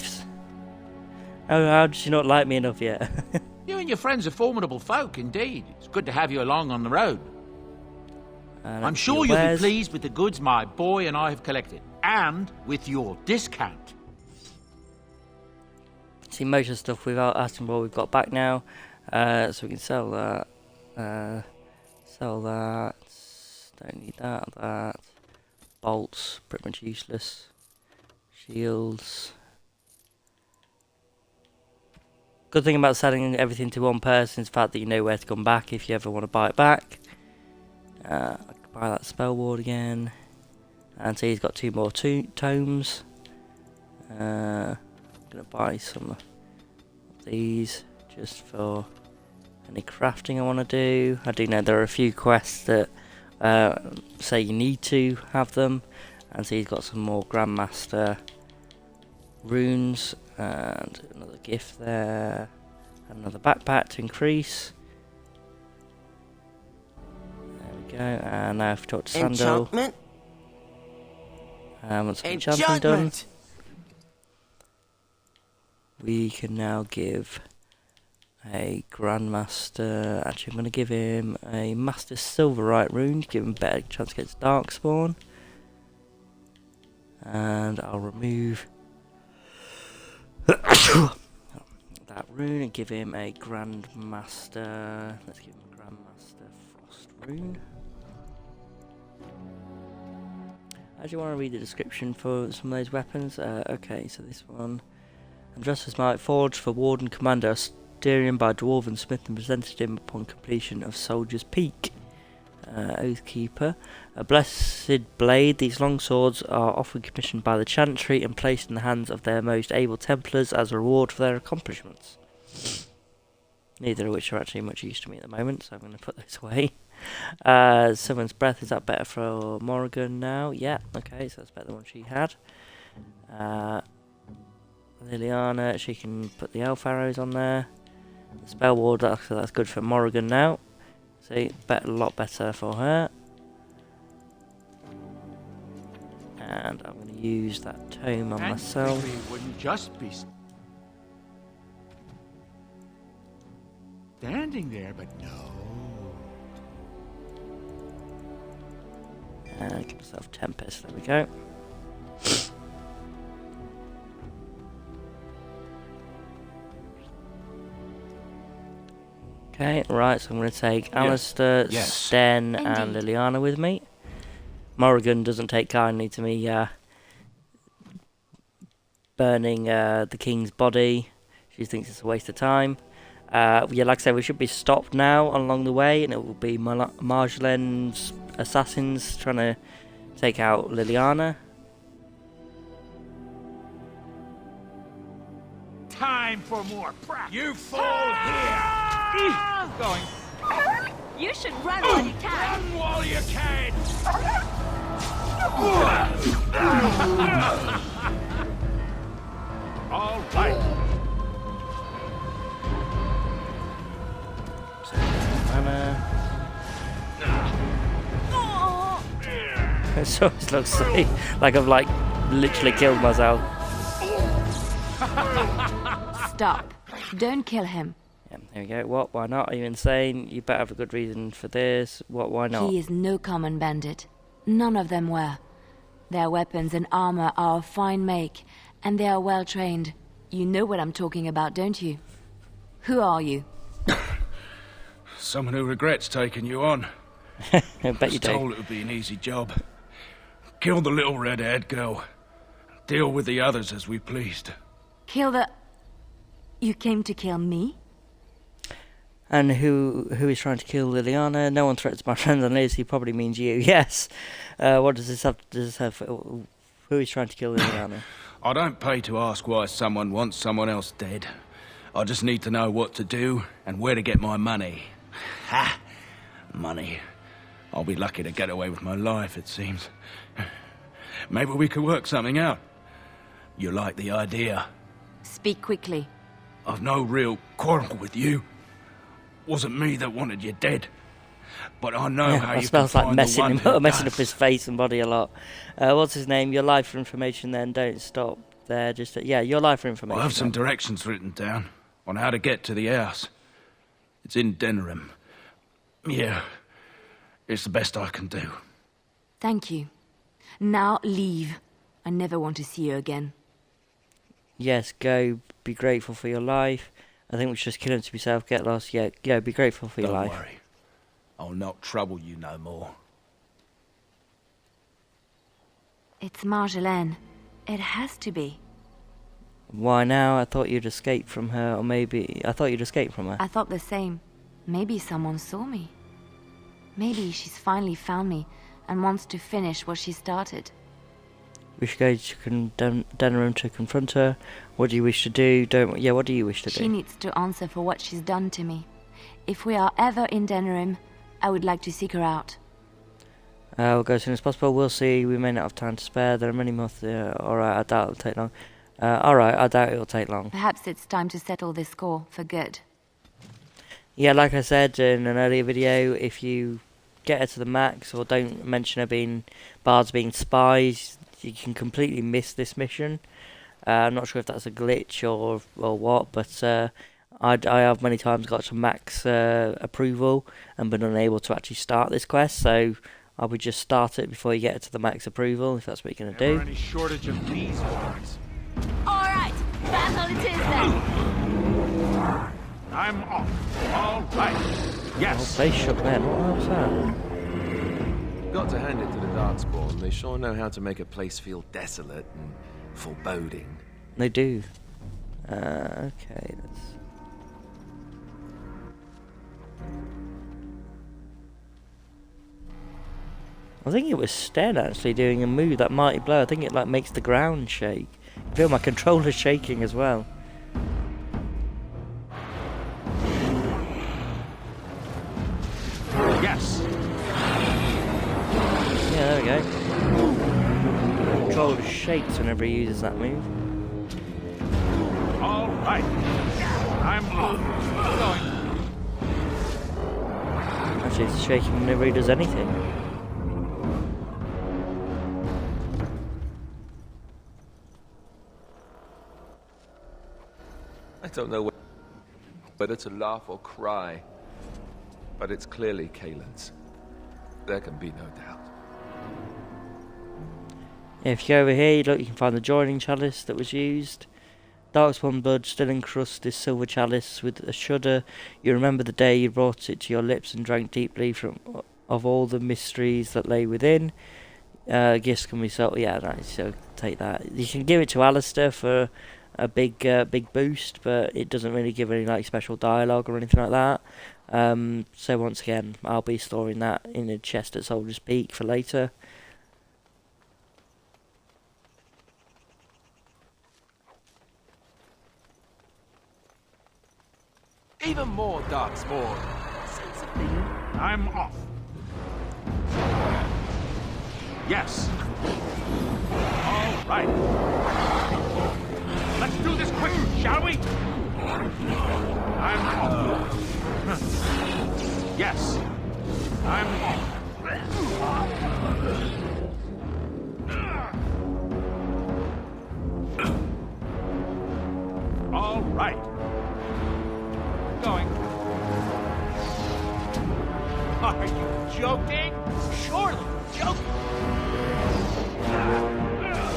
How did she not like me enough yet? You and your friends are formidable folk, indeed. It's good to have you along on the road. I'm sure you'll be pleased with the goods my boy and I have collected, and with your discount. See, most of the stuff we've asked what we've got back now, so we can sell that. Sell that. Don't need that. That. Bolts, pretty much useless. Shields. Good thing about selling everything to one person is the fact that you know where to come back if you ever want to buy it back. I can buy that spell ward again. And so he's got 2 more tomes. I'm going to buy some of these just for any crafting I want to do. I do know there are a few quests that say you need to have them, and so he's got some more Grandmaster runes and another gift there, another backpack to increase. There we go. And now I've talked to Sandal. Enchantment. Once the enchanting done, we can now give a Grandmaster. Actually, I'm going to give him a Master Silverite rune to give him a better chance against Darkspawn. And I'll remove that rune and give him a Grandmaster. Let's give him a Grandmaster Frost rune. I actually want to read the description for some of those weapons. Okay, so this one. Justice Might, forged for Warden Commander Styrian by Dwarven Smith and presented him upon completion of Soldier's Peak. Oathkeeper. A blessed blade. These long swords are often commissioned by the Chantry and placed in the hands of their most able Templars as a reward for their accomplishments. Neither of which are actually much use to me at the moment, so I'm going to put this away. Someone's Breath, is that better for Morrigan now? Yeah, okay, so that's better than what she had. Liliana, she can put the elf arrows on there. The spell ward, so that's good for Morrigan now. See, a lot better for her. And I'm going to use that tome on myself. It wouldn't just be standing there, but no. And give myself Tempest, there we go. Okay, right, so I'm going to take Alistair, Sten, and Liliana with me. Morrigan doesn't take kindly to me burning the king's body. She thinks it's a waste of time. Yeah, like I said, we should be stopped now along the way, and it will be Marjolaine's assassins trying to take out Liliana. Time for more practice. You fall here. Going. You should run while you can. Run while you can. All right. So it looks like I've literally killed myself. Stop. Don't kill him. Yeah, there we go. What? Why not? Are you insane? You better have a good reason for this. What? Why not? He is no common bandit. None of them were. Their weapons and armor are of fine make, and they are well trained. You know what I'm talking about, don't you? Who are you? Someone who regrets taking you on. I bet you do. Told it would be an easy job. Kill the little red-haired girl. Deal with the others as we pleased. Kill the... You came to kill me? And who is trying to kill Liliana? No one threatens my friends unless he probably means you. Yes. What does this have? Who is trying to kill Liliana? I don't pay to ask why someone wants someone else dead. I just need to know what to do and where to get my money. Ha! Money. I'll be lucky to get away with my life, it seems. Maybe we could work something out. You like the idea? Speak quickly. I've no real quarrel with you. Wasn't me that wanted you dead. But I know how you smells can like find messing up his face and body a lot. What's his name? Your life for information then. Don't stop there. Just your life for information. I have some directions written down on how to get to the house. It's in Denerim. Yeah, it's the best I can do. Thank you. Now leave. I never want to see you again. Yes, go. Be grateful for your life. I think we should just kill him to be safe. Get lost. Yeah, be grateful for your life. Don't worry. I'll not trouble you no more. It's Marjolaine. It has to be. Why now? I thought you'd escaped from her, or maybe... I thought you'd escaped from her. I thought the same. Maybe someone saw me. Maybe she's finally found me and wants to finish what she started. We should go to Denerim to confront her. What do you wish to do? What do you wish to do? She needs to answer for what she's done to me. If we are ever in Denerim, I would like to seek her out. We'll go as soon as possible. We'll see. We may not have time to spare. There are many months. Alright, I doubt it'll take long. Alright, I doubt it'll take long. Perhaps it's time to settle this score for good. Yeah, like I said in an earlier video, if you get her to the max or don't mention her bards being spies, you can completely miss this mission. I'm not sure if that's a glitch or what, but I have many times got to max approval and been unable to actually start this quest, so I would just start it before you get to the max approval, if that's what you're going to do. Any shortage of these ones? Alright, battle it is then. I'm off. All right. Yes. Oh, face shook then. What was that? Got to hand it to the Darkspawn. They sure know how to make a place feel desolate and foreboding. They do. Okay, let's... I think it was Sten actually doing a move, that mighty blow. I think it like makes the ground shake. I feel my controller shaking as well. Yes. Yeah, there we go. The controller shakes whenever he uses that move. All right. I'm off. Going. Actually, it's shaking whenever he does anything. I don't know whether to laugh or cry, but it's clearly Kaelin's. There can be no doubt. If you go over here, look, you can find the joining chalice that was used. Darkspawn blood still encrusts this silver chalice with a shudder. You remember the day you brought it to your lips and drank deeply of all the mysteries that lay within. Gifts can be sold. Yeah, right, so take that. You can give it to Alistair for a big boost, but it doesn't really give any like special dialogue or anything like that. So once again, I'll be storing that in a chest at Soldier's Peak for later. Even more Darkspawn. I'm off. Yes. All right. Let's do this quick, shall we? I'm off. Yes. I'm off. All right. Going. Are you joking? Surely joking.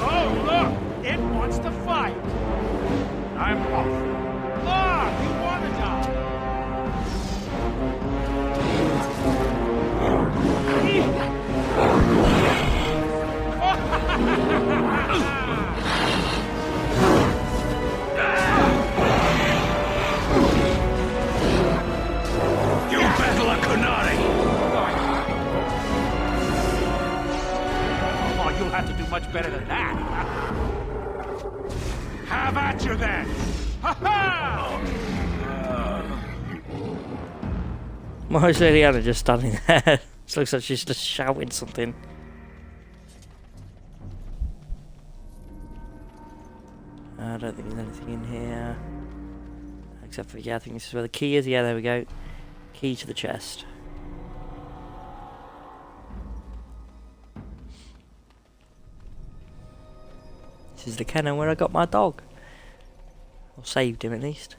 Oh, look! It wants to fight. I'm off. Ah, you want to die. You battle a Kunari! Oh, you'll have to do much better than that. Have at you then! Ha-ha! Why is Liliana just standing there? It looks like she's just shouting something. I don't think there's anything in here. Except for, yeah, I think this is where the key is. Yeah, there we go. Key to the chest. This is the cannon where I got my dog. Or saved him at least.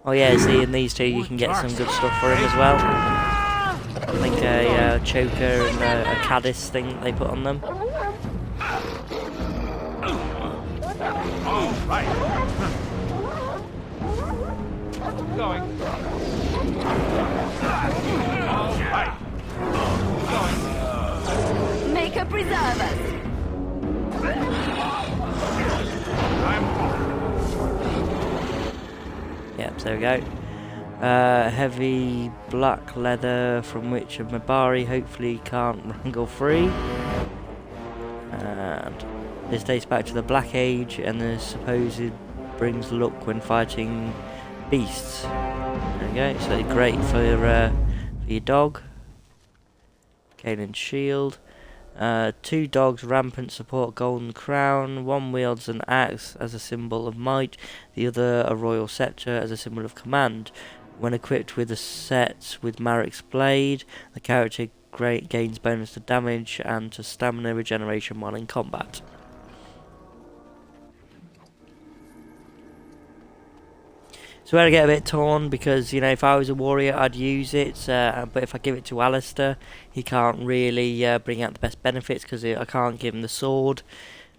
Oh yeah, see in these two you can get some good stuff for him as well. I think a choker and a caddis thing they put on them. All right. Going. All right. Going. Make her preserve us. I'm off. Yep, there we go. Heavy black leather from which a Mabari hopefully can't wrangle free. And this dates back to the Black Age and the supposed brings luck when fighting beasts. There we go, so great for your dog. Caelin's shield. 2 dogs rampant support golden crown. One wields an axe as a symbol of might, the other a royal scepter as a symbol of command. When equipped with a set with Marik's blade, the character gains bonus to damage and to stamina regeneration while in combat. So where I get a bit torn, because, you know, if I was a warrior I'd use it, but if I give it to Alistair, he can't really bring out the best benefits, because I can't give him the sword,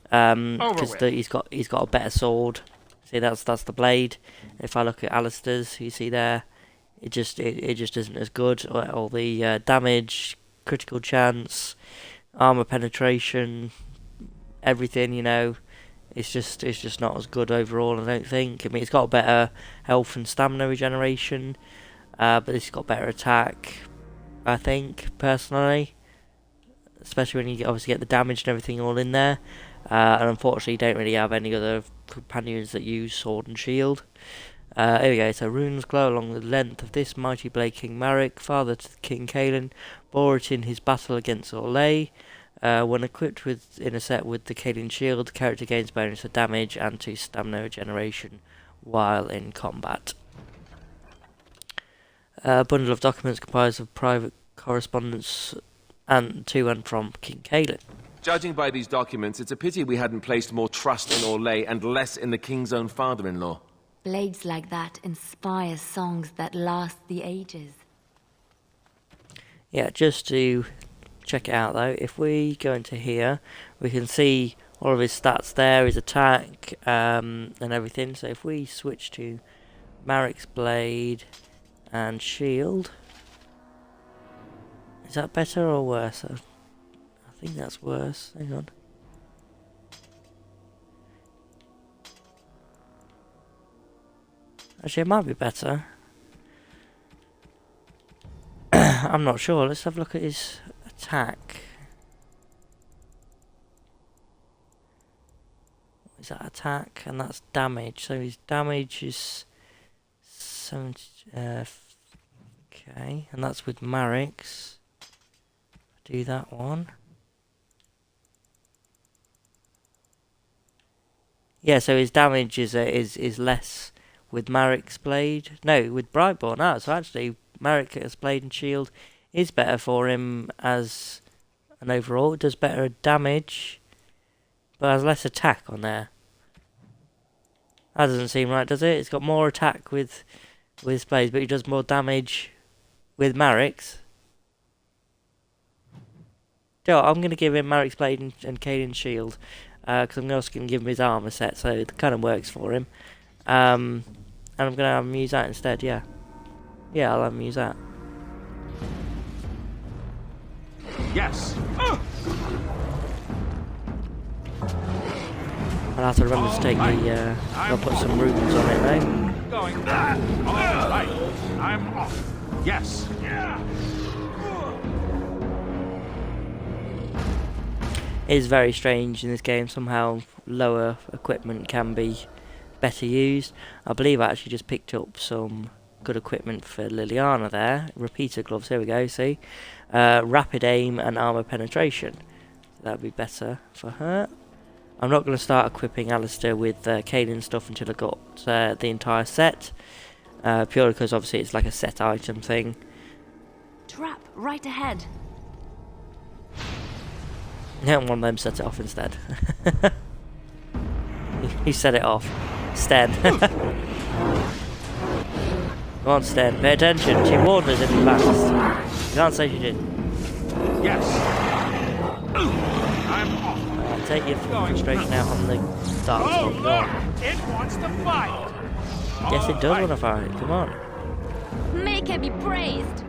because he's got a better sword. See, that's the blade. If I look at Alistair's, you see there, it just isn't as good. All the damage, critical chance, armor penetration, everything, you know. It's just not as good overall, I don't think. I mean, it's got better health and stamina regeneration, but it's got better attack, I think, personally. Especially when you obviously get the damage and everything all in there. And unfortunately, you don't really have any other companions that use sword and shield. Here we go. So runes glow along the length of this mighty blade. King Marik, father to King Caelin, bore it in his battle against Orlais. When equipped in a set with the Caelin shield, the character gains bonus to damage and to stamina regeneration while in combat. A bundle of documents comprised of private correspondence to and from King Caelin. Judging by these documents, it's a pity we hadn't placed more trust in Orlais and less in the king's own father-in-law. Blades like that inspire songs that last the ages. Yeah, just to check it out though, if we go into here, we can see all of his stats there, his attack, and everything. So if we switch to Marik's blade and shield, is that better or worse? I think that's worse. Hang on. Actually, it might be better. I'm not sure. Let's have a look at his attack. Is that attack? And that's damage. So his damage is 70. Okay, and that's with Marik's. Do that one. Yeah, so his damage is less with Marik's blade. No, with Brightborn. Ah, so actually Marik's blade and shield is better for him as an overall. It does better damage, but has less attack on there. That doesn't seem right, does it? It's got more attack with his blades, but he does more damage with Marik's. So I'm going to give him Marik's blade and Caelin's shield, because I'm also going to give him his armor set, so it kind of works for him. And I'm going to have him use that instead, yeah. Yeah, I'll have him use that. Yes. I'll have to remember to take the, I'll put some runes on it though. Going. All right. I'm off. Yes. It is very strange in this game. Somehow lower equipment can be better used. I believe I actually just picked up some good equipment for Liliana there. Repeater gloves, here we go, see? Rapid aim and armor penetration. So that would be better for her. I'm not going to start equipping Alistair with Caelan stuff until I got the entire set. Purely because obviously it's like a set item thing. Trap right ahead. Yeah, one of them set it off instead. He set it off. Sten. Go on, Sten, pay attention. She warned us in the past. You can't say she didn't. Yes. I'm off. Take your frustration out on the dark side. Go on. It wants to fight. Yes, it does want to fight. Come on. Make it be praised.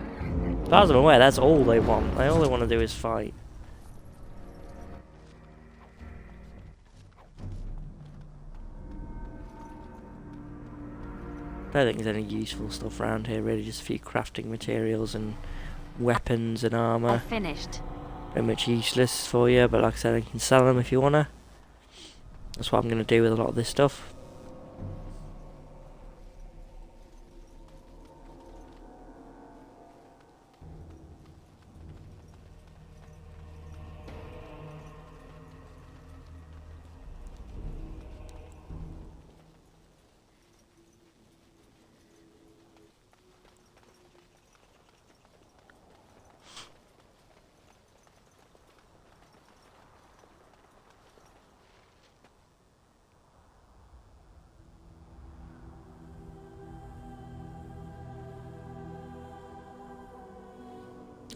As far as I'm aware, that's all they want. All they want to do is fight. I don't think there's any useful stuff around here, really. Just a few crafting materials and weapons and armor. Finished. pretty much useless for you, but like I said, you can sell them if you wanna. That's what I'm gonna do with a lot of this stuff.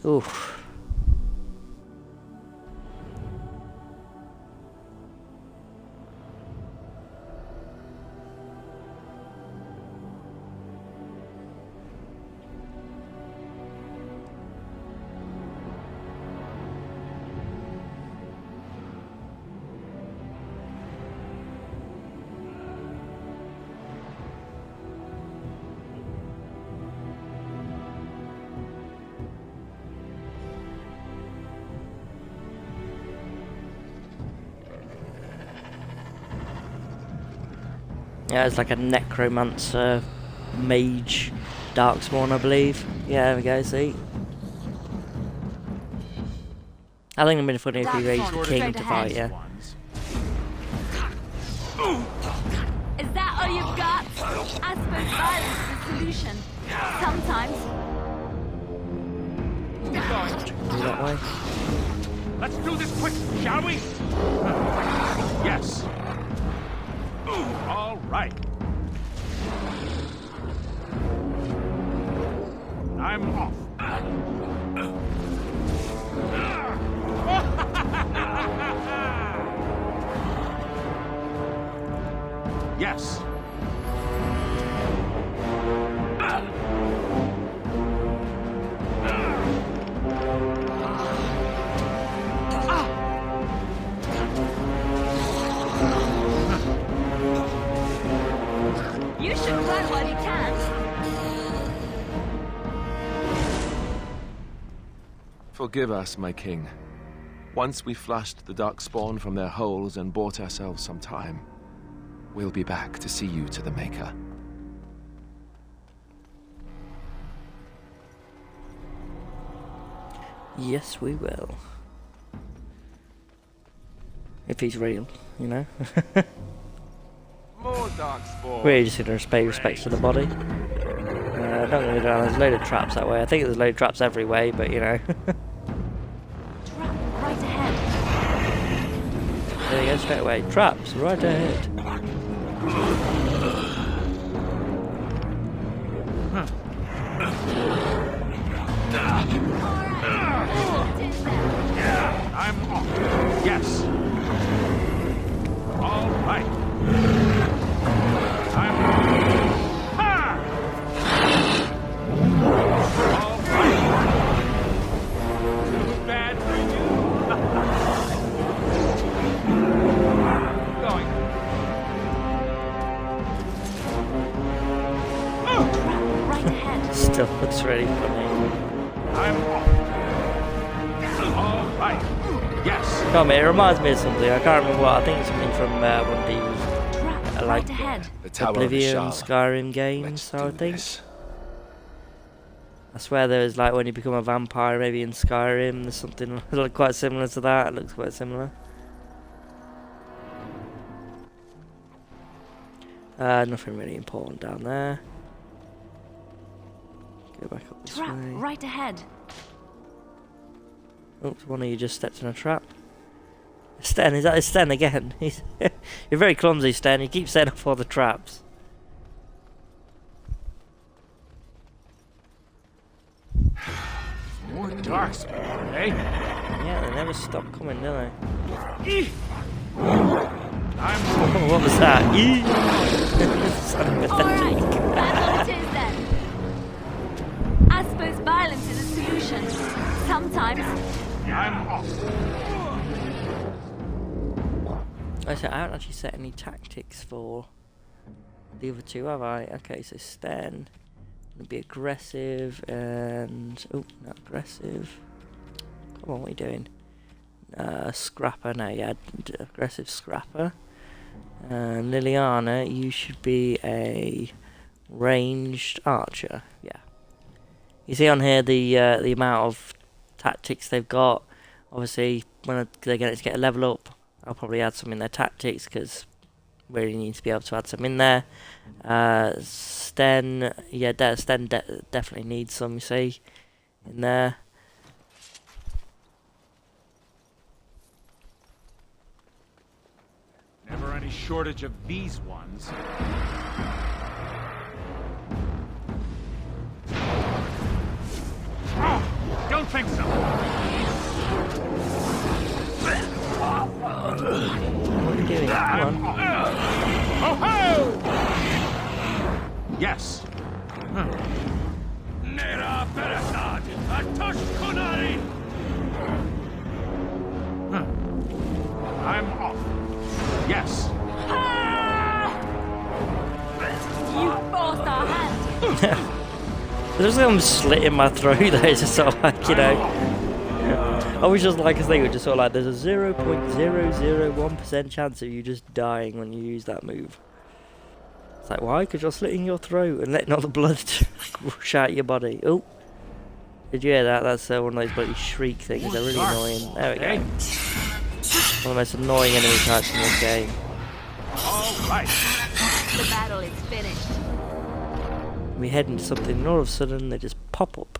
Oof. Yeah, it's like a necromancer, mage, darkspawn, I believe. Yeah, there we go, see? I think it'd been funny if he raised the king to fight, yeah. Is that all you've got? I suppose violence is the solution. Sometimes. Keep going. Do that way. Let's do this quick, shall we? Yes. All right. I'm off. Yes. You should run while you can. Forgive us, my king. Once we flushed the darkspawn from their holes and bought ourselves some time, we'll be back to see you to the Maker. Yes, we will. If he's real, you know. More darkspawn. We're just gonna pay respects to the body. Don't get me wrong, there's a load of traps that way. I think there's a load of traps every way, but you know. Trap right ahead. There you go, straight away. Traps right ahead. I'm off. Yes. All right. I'm off. Ha! All right. Too bad for you. Going. Right ahead. Still looks really funny. I'm off. All right. Yes. Come here, it reminds me of something. I can't remember what. I think it's something from one of the like Right ahead. The Tower Oblivion, of the Shah. Skyrim games. I would think. I swear there was like when you become a vampire, maybe in Skyrim, there's something like quite similar to that. It looks quite similar. Nothing really important down there. Go back up this way. Right ahead. Oops, one of you just stepped in a trap. Sten, is that Sten again? You're very clumsy, Sten. You keep setting off all the traps. More darkspawn, eh? Yeah, they never stop coming, do they? I'm Oh, what was that? Sounded pathetic. Alright, that's all it is then. I suppose violence is a solution. Sometimes. I'm off. I haven't actually set any tactics for the other two, have I? Okay, so Sten will be aggressive and... Oh, not aggressive. Come on, what are you doing? Scrapper. No, yeah, aggressive Scrapper. Liliana, you should be a ranged archer. Yeah. You see on here the amount of tactics they've got. Obviously, when they're going to get a level up, I'll probably add some in their tactics because really need to be able to add some in there. Sten, yeah, Sten definitely needs some. You see in there. Never any shortage of these ones. Oh, don't think so. What are you doing? Come on. Oh ho! Yes. Nera Perasad, Atosh Kunari. I'm off. Yes. You forced our hand. There's just I'm slitting my throat there. It's just sort of like, you know. Yeah. I was just like, they were just sort of like, there's a 0.001% chance of you just dying when you use that move. It's like, why? Because you're slitting your throat and letting all the blood rush out your body. Oh. Did you hear that? That's one of those bloody shriek things. They're really annoying. There we go. One of the most annoying enemy types in this game. All right. The battle is finished. We head into something and all of a sudden they just pop up.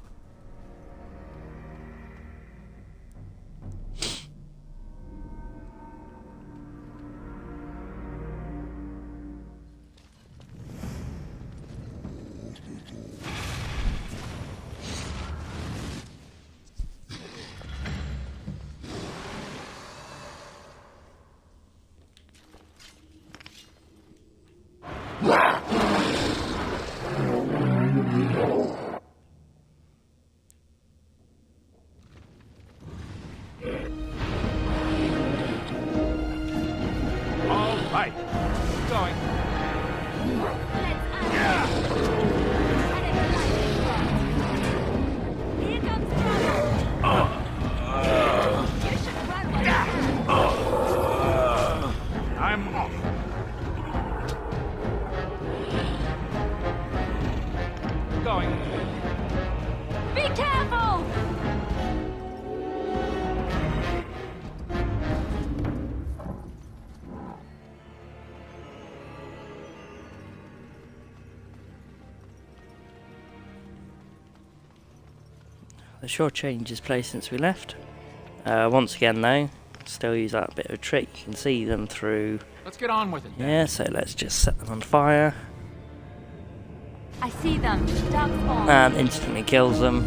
The sure change has place since we left. Once again though, still use that bit of a trick. You can see them through. Let's get on with it. Yeah, so let's just set them on fire. I see them. Dark spawn. And instantly kills them.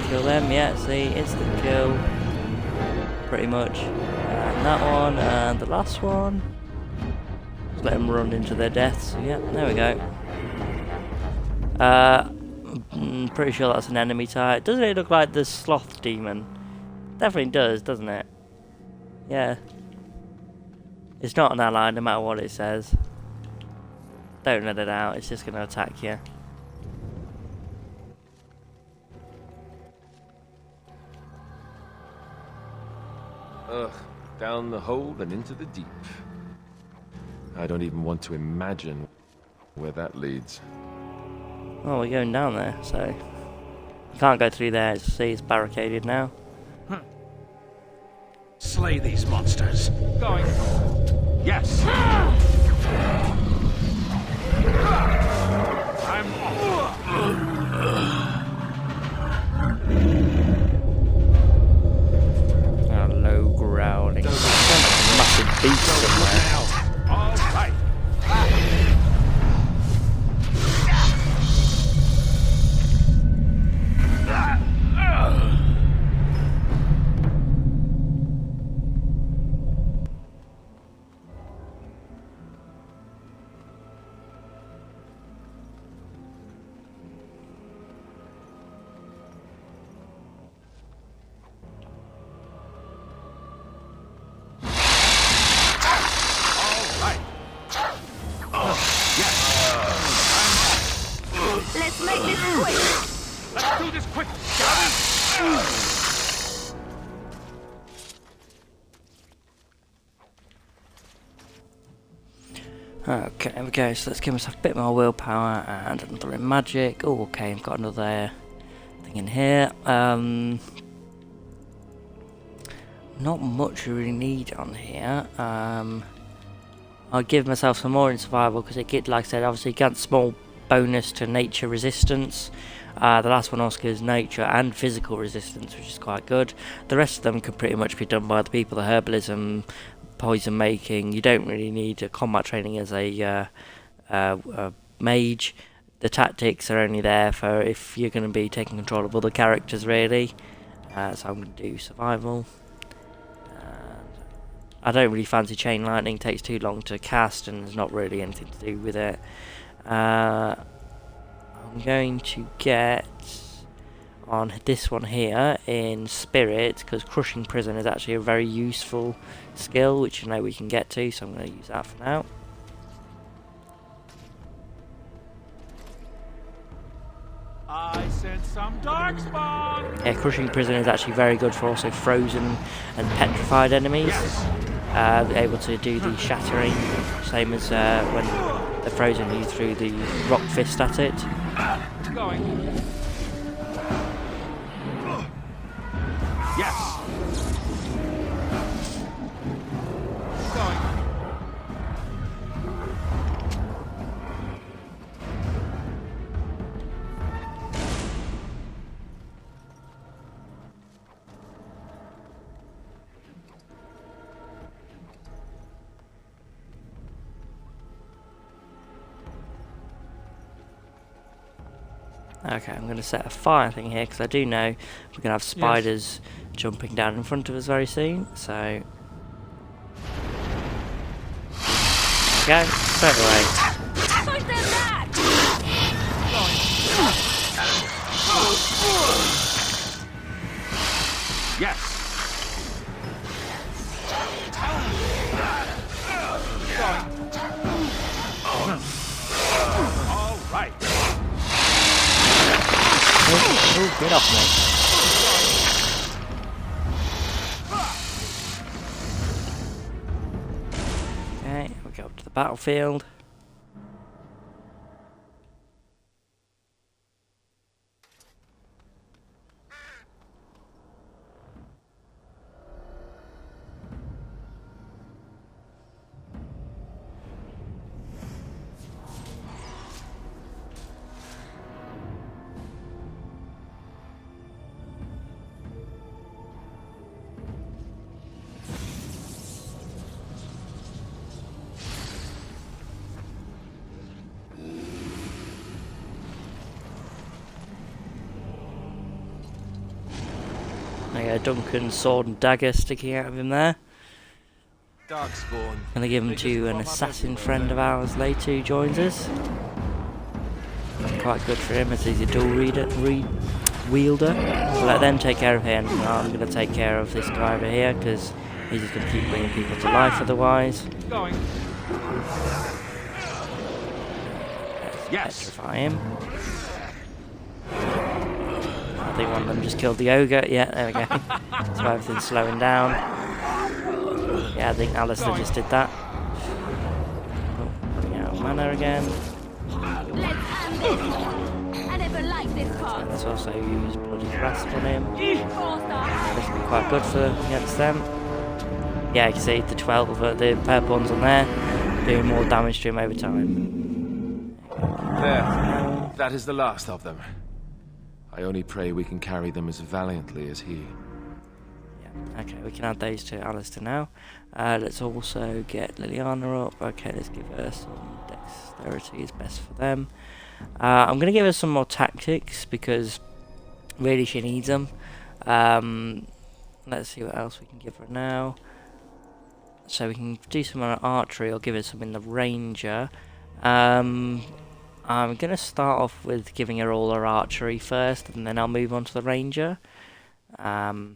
Kill them, yeah, see, instant kill. Pretty much. And that one, and the last one. Just let them run into their deaths. Yeah, there we go. Pretty sure that's an enemy type. Doesn't it look like the sloth demon? Definitely does, doesn't it? Yeah. It's not an ally no matter what it says. Don't let it out, it's just going to attack you. Ugh, down the hole and into the deep. I don't even want to imagine where that leads. Oh, we're going down there, so you can't go through there. See, it's barricaded now. Slay these monsters. Going. Yes. I'm off. Oh, low growling. Massive beast somewhere. All right. Let's make this quick. Let's do this quick, shall we? Okay, there we go. So let's give myself a bit more willpower and another in magic. Oh, okay, I've got another thing in here. Not much you really need on here. I'll give myself some more in survival because it gets, like I said, obviously gets small bonus to nature resistance. The last one also gives nature and physical resistance, which is quite good. The rest of them can pretty much be done by the people. The herbalism, poison making. You don't really need combat training as a mage. The tactics are only there for if you're going to be taking control of other characters, really. So I'm going to do survival. I don't really fancy chain lightning. It takes too long to cast and there's not really anything to do with it. I'm going to get on this one here in spirit because crushing prison is actually a very useful skill which you know we can get to, so I'm going to use that for now. I sent some darkspawn. Yeah, crushing prison is actually very good for also frozen and petrified enemies. Able to do the shattering, same as when they're frozen, you threw the rock fist at it. Going. Yes. Going. Okay, I'm going to set a fire thing here because I do know we're going to have spiders jumping down in front of us very soon, so... There we go, straight away. Push them back! Yes. All right. Oh, get off me. Okay, we go up to the battlefield. Duncan's sword and dagger sticking out of him there. Darkspawn. Gonna give him to an assassin friend of ours later who joins us. Quite good for him as he's a dual wielder. So let them take care of him. I'm gonna take care of this guy over here because he's just gonna keep bringing people to life otherwise. Going. Yes. Petrify him. I think one of them just killed the ogre. Yeah, there we go. So everything's slowing down. Yeah, I think Alistair just did that. Oh, running out of mana again. Let's end this. I never liked this part. Let's also use Bloody Grasp on him. This This will be quite good for against them. Yeah, you can see the 12 of the purple ones on there doing more damage to him over time. There. That is the last of them. I only pray we can carry them as valiantly as he. Yeah, okay, we can add those to Alistair now. Let's also get Liliana up. Okay, let's give her some dexterity, is best for them. I'm going to give her some more tactics because really she needs them. Let's see what else we can give her now. So we can do some on archery or give her some in the ranger. I'm going to start off with giving her all her archery first, and then I'll move on to the ranger. The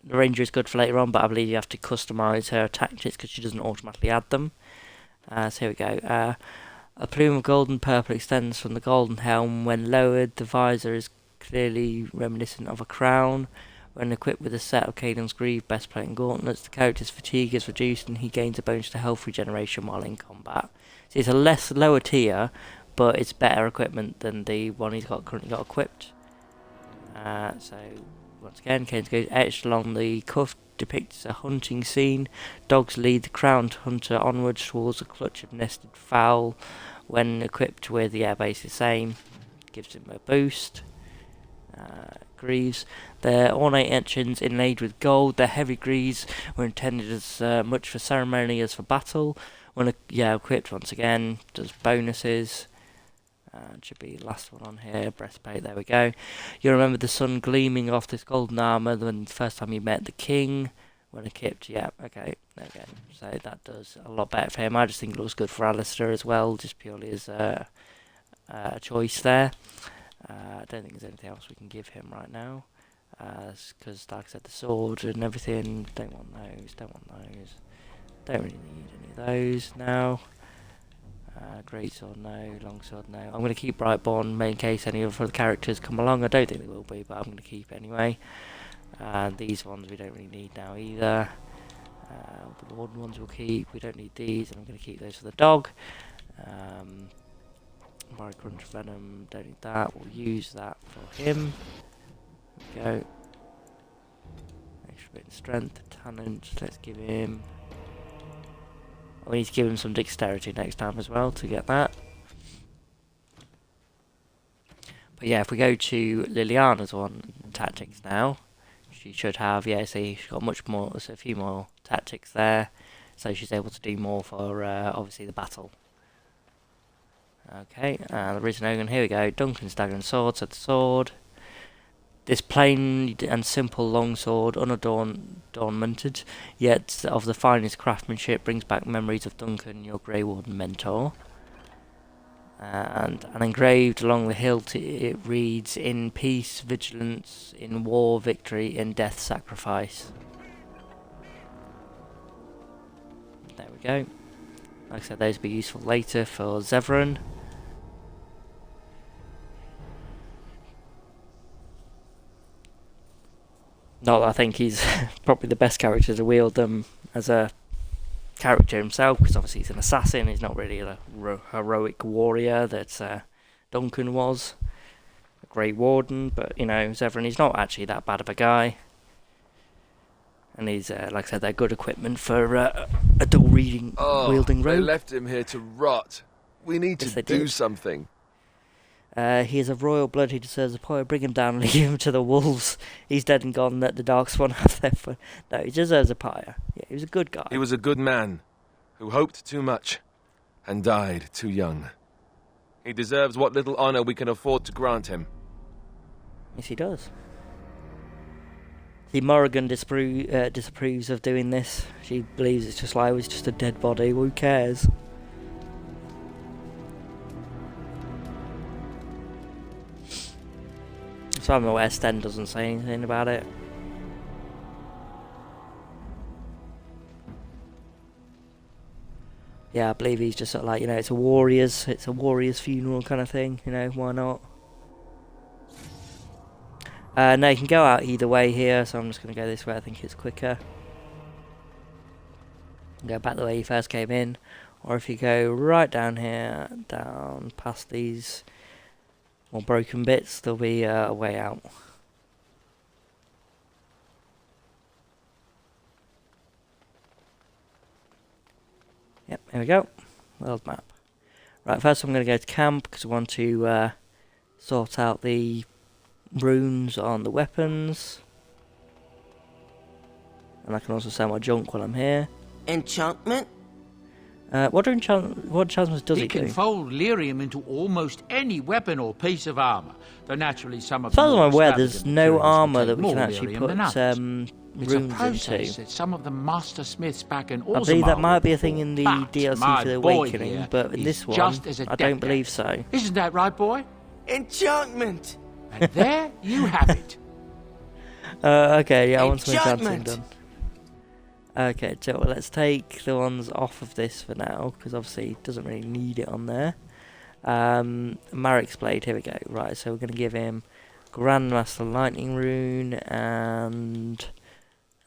ranger is good for later on, but I believe you have to customise her tactics because she doesn't automatically add them. So here we go. A plume of golden purple extends from the golden helm. When lowered, the visor is clearly reminiscent of a crown. When equipped with a set of Caden's Greave, Breastplate and Gauntlets, the character's fatigue is reduced and he gains a bonus to health regeneration while in combat. So it's a lower tier, but it's better equipment than the one he's currently got equipped. So once again, Caden's Greave etched along the cuff depicts a hunting scene. Dogs lead the crowned hunter onwards towards a clutch of nested fowl. When equipped with, basically the same, gives him a boost. Greaves. Their ornate etchings inlaid with gold. Their heavy greaves were intended as much for ceremony as for battle. When equipped once again, does bonuses. Should be the last one on here. Breastplate. There we go. You remember the sun gleaming off this golden armor when the first time you met the king. When equipped, okay. Again, so that does a lot better for him. I just think it looks good for Alistair as well, just purely as a choice there. I don't think there's anything else we can give him right now, because like I said, the sword and everything, don't want those, don't really need any of those now. Great sword no, long sword no. I'm going to keep Brightborn in case any of the characters come along. I don't think they will be, but I'm going to keep it anyway. These ones we don't really need now either. The Warden ones we'll keep, we don't need these, and I'm going to keep those for the dog. Crunch Venom, don't need that, we'll use that for him. There we go. Extra bit of strength, talent, let's give him... We need to give him some dexterity next time as well to get that. But yeah, if we go to Liliana's tactics now, she should have, see, she's got much more, so a few more tactics there. So she's able to do more for, obviously, the battle. Okay, the Risen Ogun, here we go. Duncan's dagger and sword, so the sword. This plain and simple longsword, unadornmented, yet of the finest craftsmanship, brings back memories of Duncan, your Grey Warden mentor. And engraved along the hilt, it reads, in peace, vigilance, in war, victory, in death, sacrifice. There we go. Like I said, those will be useful later for Zevran. Not that I think he's probably the best character to wield them as a character himself, because obviously he's an assassin, he's not really a heroic warrior that Duncan was, a Grey Warden, but Zevran, he's not actually that bad of a guy. And he's, like I said, they're good equipment for a dual wielding rogue. They left him here to rot. We need to do something. He is of royal blood, he deserves a pyre. Bring him down and leave him to the wolves. He's dead and gone, let the Darkspawn have their fun. No, he deserves a pyre. Yeah, he was a good guy. He was a good man, who hoped too much, and died too young. He deserves what little honor we can afford to grant him. Yes, he does. See, Morrigan disapproves of doing this. She believes it's just like, it was just a dead body, who cares? So I'm aware Sten doesn't say anything about it. Yeah, I believe he's just sort of like, it's a warrior's funeral kind of thing, why not? No, you can go out either way here, so I'm just going to go this way, I think it's quicker. Go back the way you first came in, or if you go right down here, down past these more broken bits, there'll be a way out. Yep, here we go. World map. Right, first I'm going to go to camp because I want to sort out the runes on the weapons. And I can also sell my junk while I'm here. Enchantment? What enchantments does it do? It can fold lyrium into almost any weapon or piece of armour, though naturally some of as far as them I'm aware, there's no armour that we can actually put it's runes a process into. that some of the master smiths back in I believe that might be a thing in the but DLC for the Awakening, but in this one, I don't believe so. Isn't that right, boy? Enchantment! And there you have it. Okay, yeah, I want some enchanting done. Okay, so let's take the ones off of this for now, because obviously it doesn't really need it on there. Marik's Blade, here we go. Right, so we're going to give him Grandmaster Lightning Rune, and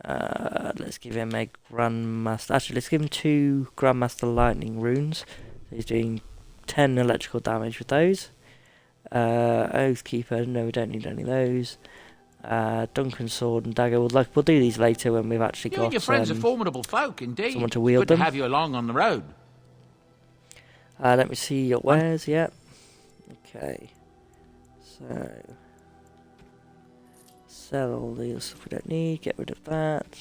let's give him a Grandmaster. Actually, let's give him 2 Grandmaster Lightning Runes. So he's doing 10 electrical damage with those. Oathkeeper, no, we don't need any of those. Duncan's Sword and Dagger. We'll do these later when we've actually got. You and your friends are formidable folk, indeed. Someone to wield Good them. to have you along on the road. Let me see your wares. Yep. Okay. So sell all the stuff we don't need. Get rid of that.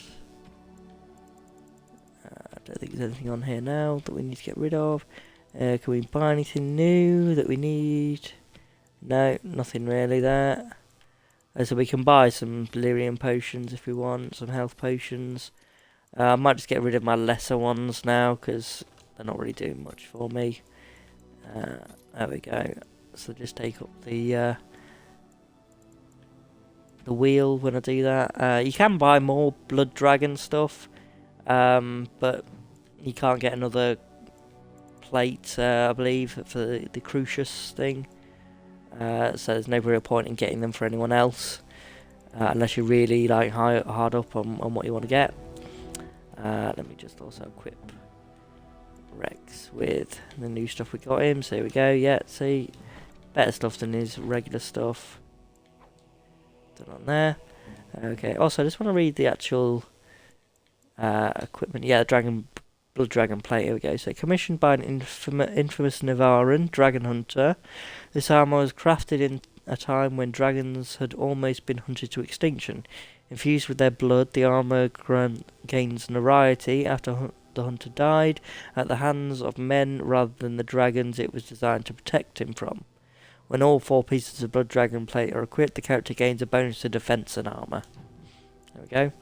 I don't think there's anything on here now that we need to get rid of. Can we buy anything new that we need? No, nothing really there. So we can buy some Delirium potions if we want, some health potions. I might just get rid of my lesser ones now because they're not really doing much for me. There we go. So just take up the wheel when I do that. You can buy more Blood Dragon stuff, but you can't get another plate, I believe, for the Crucius thing. So there's no real point in getting them for anyone else, unless you're really like hard up on what you want to get. Let me just also equip Rex with the new stuff we got him. So here we go. Yeah, see, better stuff than his regular stuff. Done on there. Okay. Also, I just want to read the actual equipment. Yeah, Blood Dragon plate. Here we go. So commissioned by an infamous Navaran dragon hunter. This armor was crafted in a time when dragons had almost been hunted to extinction. Infused with their blood, the armor gains notoriety after the hunter died at the hands of men rather than the dragons it was designed to protect him from. When all 4 pieces of Blood Dragon plate are equipped, the character gains a bonus to defense and armor. There we go.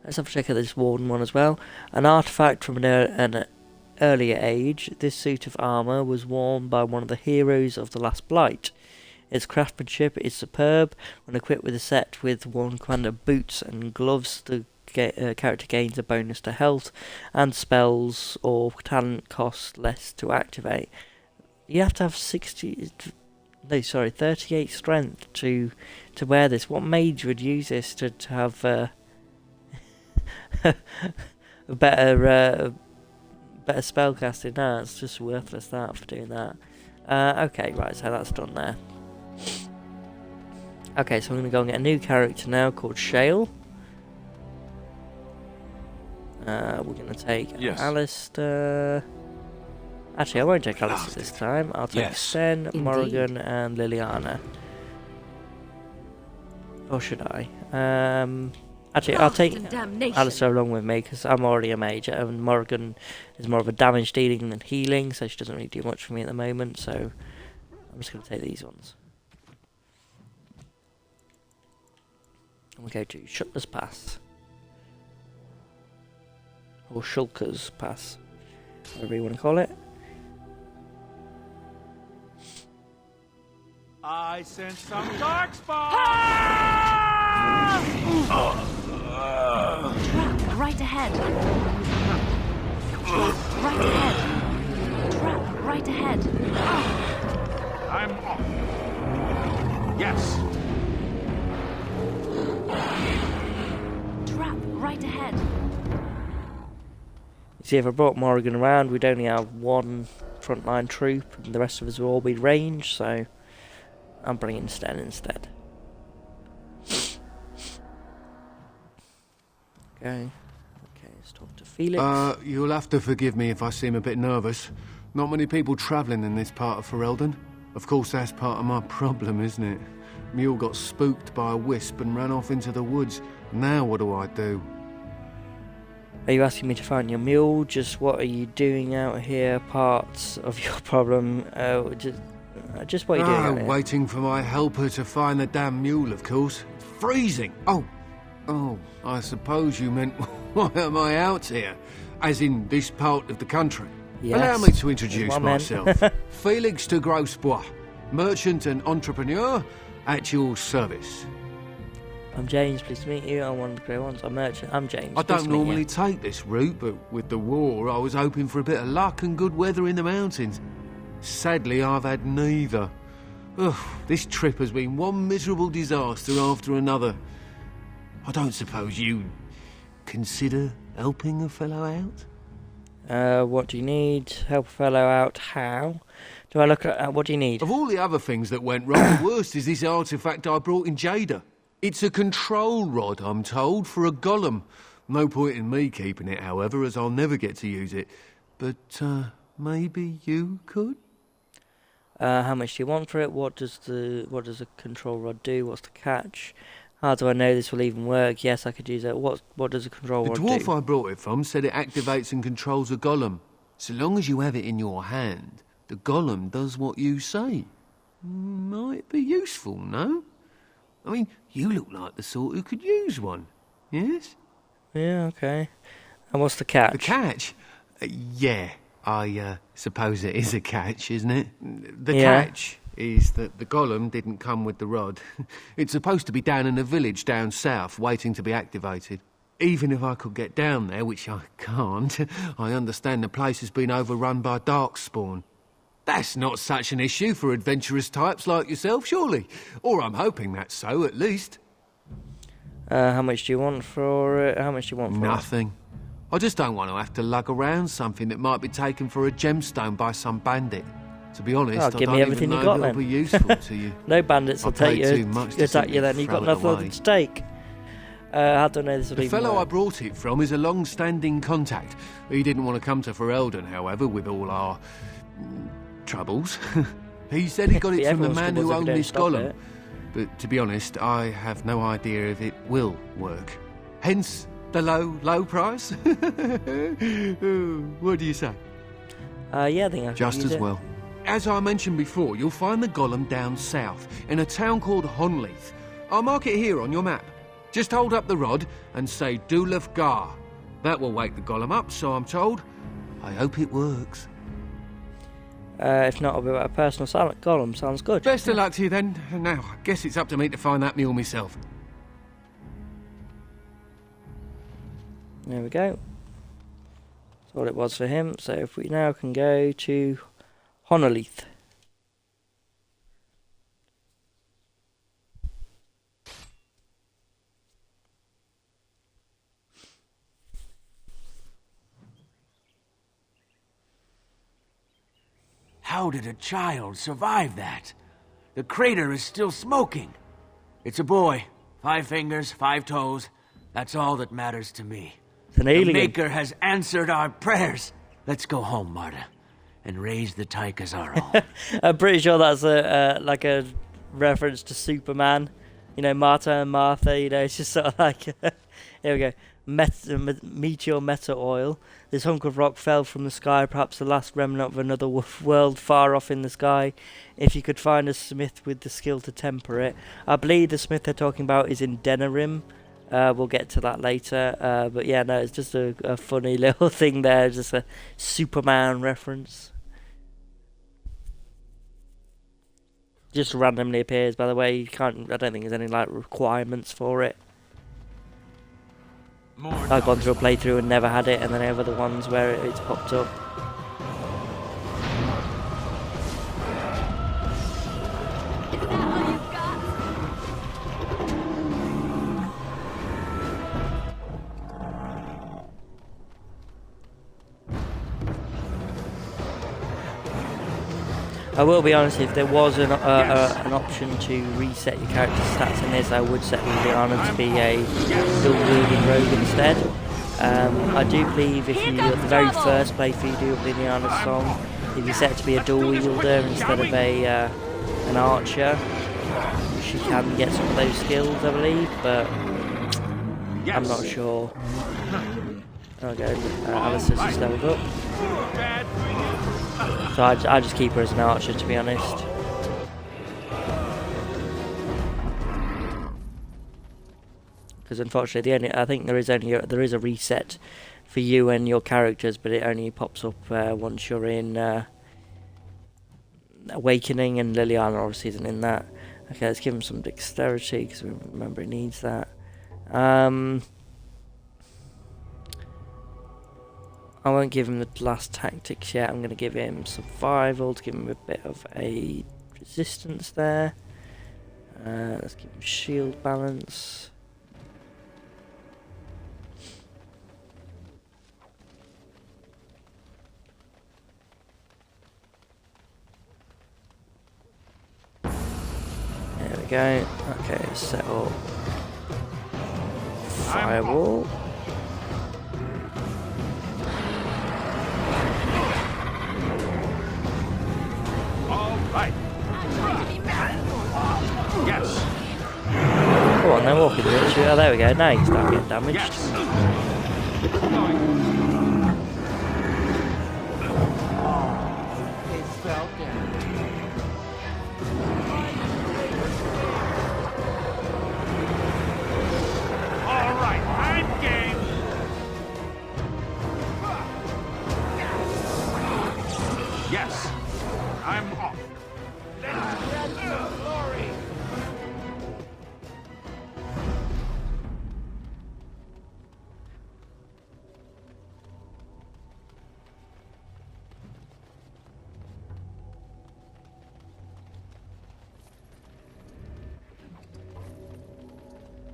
Let's have a check at this Warden one as well. An artifact from an earlier age, this suit of armour was worn by one of the heroes of the last Blight. Its craftsmanship is superb. When equipped with a set with one kind of boots and gloves, the character gains a bonus to health, and spells or talent cost less to activate. You have to have 38 strength to wear this. What mage would use this to have a better spellcasting? No, it's just worthless that for doing that. Okay, right, so that's done there. Okay, so I'm going to go and get a new character now called Shale. We're going to take Alistair. Actually, I won't take Alistair this time. I'll take Sen, Morrigan, and Liliana. Or should I? Actually, I'll take Alistair along with me because I'm already a mage, and Morrigan is more of a damage dealing than healing, so she doesn't really do much for me at the moment. So I'm just going to take these ones. And we go to Shutler's Pass, or Shulker's Pass, whatever you want to call it. I sense some darkspawn! Trap right ahead. Trap right ahead. Trap right ahead. I'm off. Yes. Trap right ahead. You see, if I brought Morrigan around, we'd only have one frontline troop, and the rest of us will all be ranged, so I'm bringing Sten instead. Okay, let's talk to Felix. You'll have to forgive me if I seem a bit nervous. Not many people travelling in this part of Ferelden. Of course, that's part of my problem, isn't it? Mule got spooked by a wisp and ran off into the woods. Now what do I do? Are you asking me to find your mule? Just what are you doing out here? Parts of your problem? Just what are you doing out here? Waiting for my helper to find the damn mule, of course. It's freezing! Oh, I suppose you meant, why am I out here? As in this part of the country. Yes. Allow me to introduce myself. Felix de Grosbois, merchant and entrepreneur at your service. I'm James, pleased to meet you. I'm one of the Grey Wardens. I'm merchant. I'm James. I don't normally take this route, but with the war, I was hoping for a bit of luck and good weather in the mountains. Sadly, I've had neither. Ugh, this trip has been one miserable disaster after another. I don't suppose you consider helping a fellow out? What do you need? Help a fellow out how? Do I look at what do you need? Of all the other things that went wrong, the worst is this artifact I brought in Jada. It's a control rod, I'm told, for a golem. No point in me keeping it, however, as I'll never get to use it. But, maybe you could? How much do you want for it? What does a control rod do? What's the catch? How do I know this will even work? Yes, I could use it. What does a control rod do? The dwarf I brought it from said it activates and controls a golem. So long as you have it in your hand, the golem does what you say. Might be useful, no? I mean, you look like the sort who could use one, yes? Yeah, okay. And what's the catch? The catch? Yeah, I suppose it is a catch, isn't it? The catch is that the golem didn't come with the rod. It's supposed to be down in a village down south, waiting to be activated. Even if I could get down there, which I can't, I understand the place has been overrun by darkspawn. That's not such an issue for adventurous types like yourself, surely? Or I'm hoping that's so, at least. How much do you want for it? Nothing. I just don't want to have to lug around something that might be taken for a gemstone by some bandit. To be honest, I give don't me everything even you know got, if it'll then. be useful to you. No bandits will take you. Attack you then. You've got nothing to take. How do I know this will The even fellow work? I brought it from is a long-standing contact. He didn't want to come to Ferelden, however, with all our troubles. He said he got it from the man who owned this golem. But to be honest, I have no idea if it will work. Hence the low price. What do you say? Yeah, I think I can Just use as it. well. As I mentioned before, you'll find the golem down south, in a town called Honleith. I'll mark it here on your map. Just hold up the rod and say Dulaf Gar. That will wake the golem up, so I'm told. I hope it works. If not, I'll be about a personal silent golem. Sounds good. Best of luck to you then. Now, I guess it's up to me to find that mule myself. There we go. That's all it was for him. So if we now can go to Honleith. How did a child survive that? The crater is still smoking. It's a boy. 5 fingers, 5 toes. That's all that matters to me. It's an alien. The Maker has answered our prayers. Let's go home, Marta, and raise the tyke as our own. I'm pretty sure that's like a reference to Superman. You know, Marta and Martha, you know, it's just sort of like... Here we go. Meteor meta oil. This hunk of rock fell from the sky, perhaps the last remnant of another world far off in the sky. If you could find a smith with the skill to temper it. I believe the smith they're talking about is in Denerim. We'll get to that later. But yeah, no, it's just a funny little thing there. Just a Superman reference. Just randomly appears, by the way. You can't. I don't think there's any like requirements for it. I've gone through a playthrough and never had it, and then I have other ones where it's popped up. I will be honest, if there was an option to reset your character's stats in this, I would set Liliana to be a dual-wielding rogue instead. I do believe if you, at the very first playthrough you do of Liliana's song, if you set it to be a dual-wielder instead of an archer, she can get some of those skills, I believe, but I'm not sure. Okay, Alistair's just leveled up. So I just keep her as an archer, to be honest. Because unfortunately, I think there is a reset for you and your characters, but it only pops up once you're in Awakening, and Liliana obviously isn't in that. Okay, let's give him some dexterity because remember he needs that. I won't give him the last tactics yet. I'm going to give him survival to give him a bit of a resistance there. Let's keep him shield balance. There we go. Okay, set up firewall. All right. Yes. Go on then, walk into it. Oh, there we go. Now you can start getting damaged. It fell down. All right, I'm game. Yes, I'm off. Let's get some glory.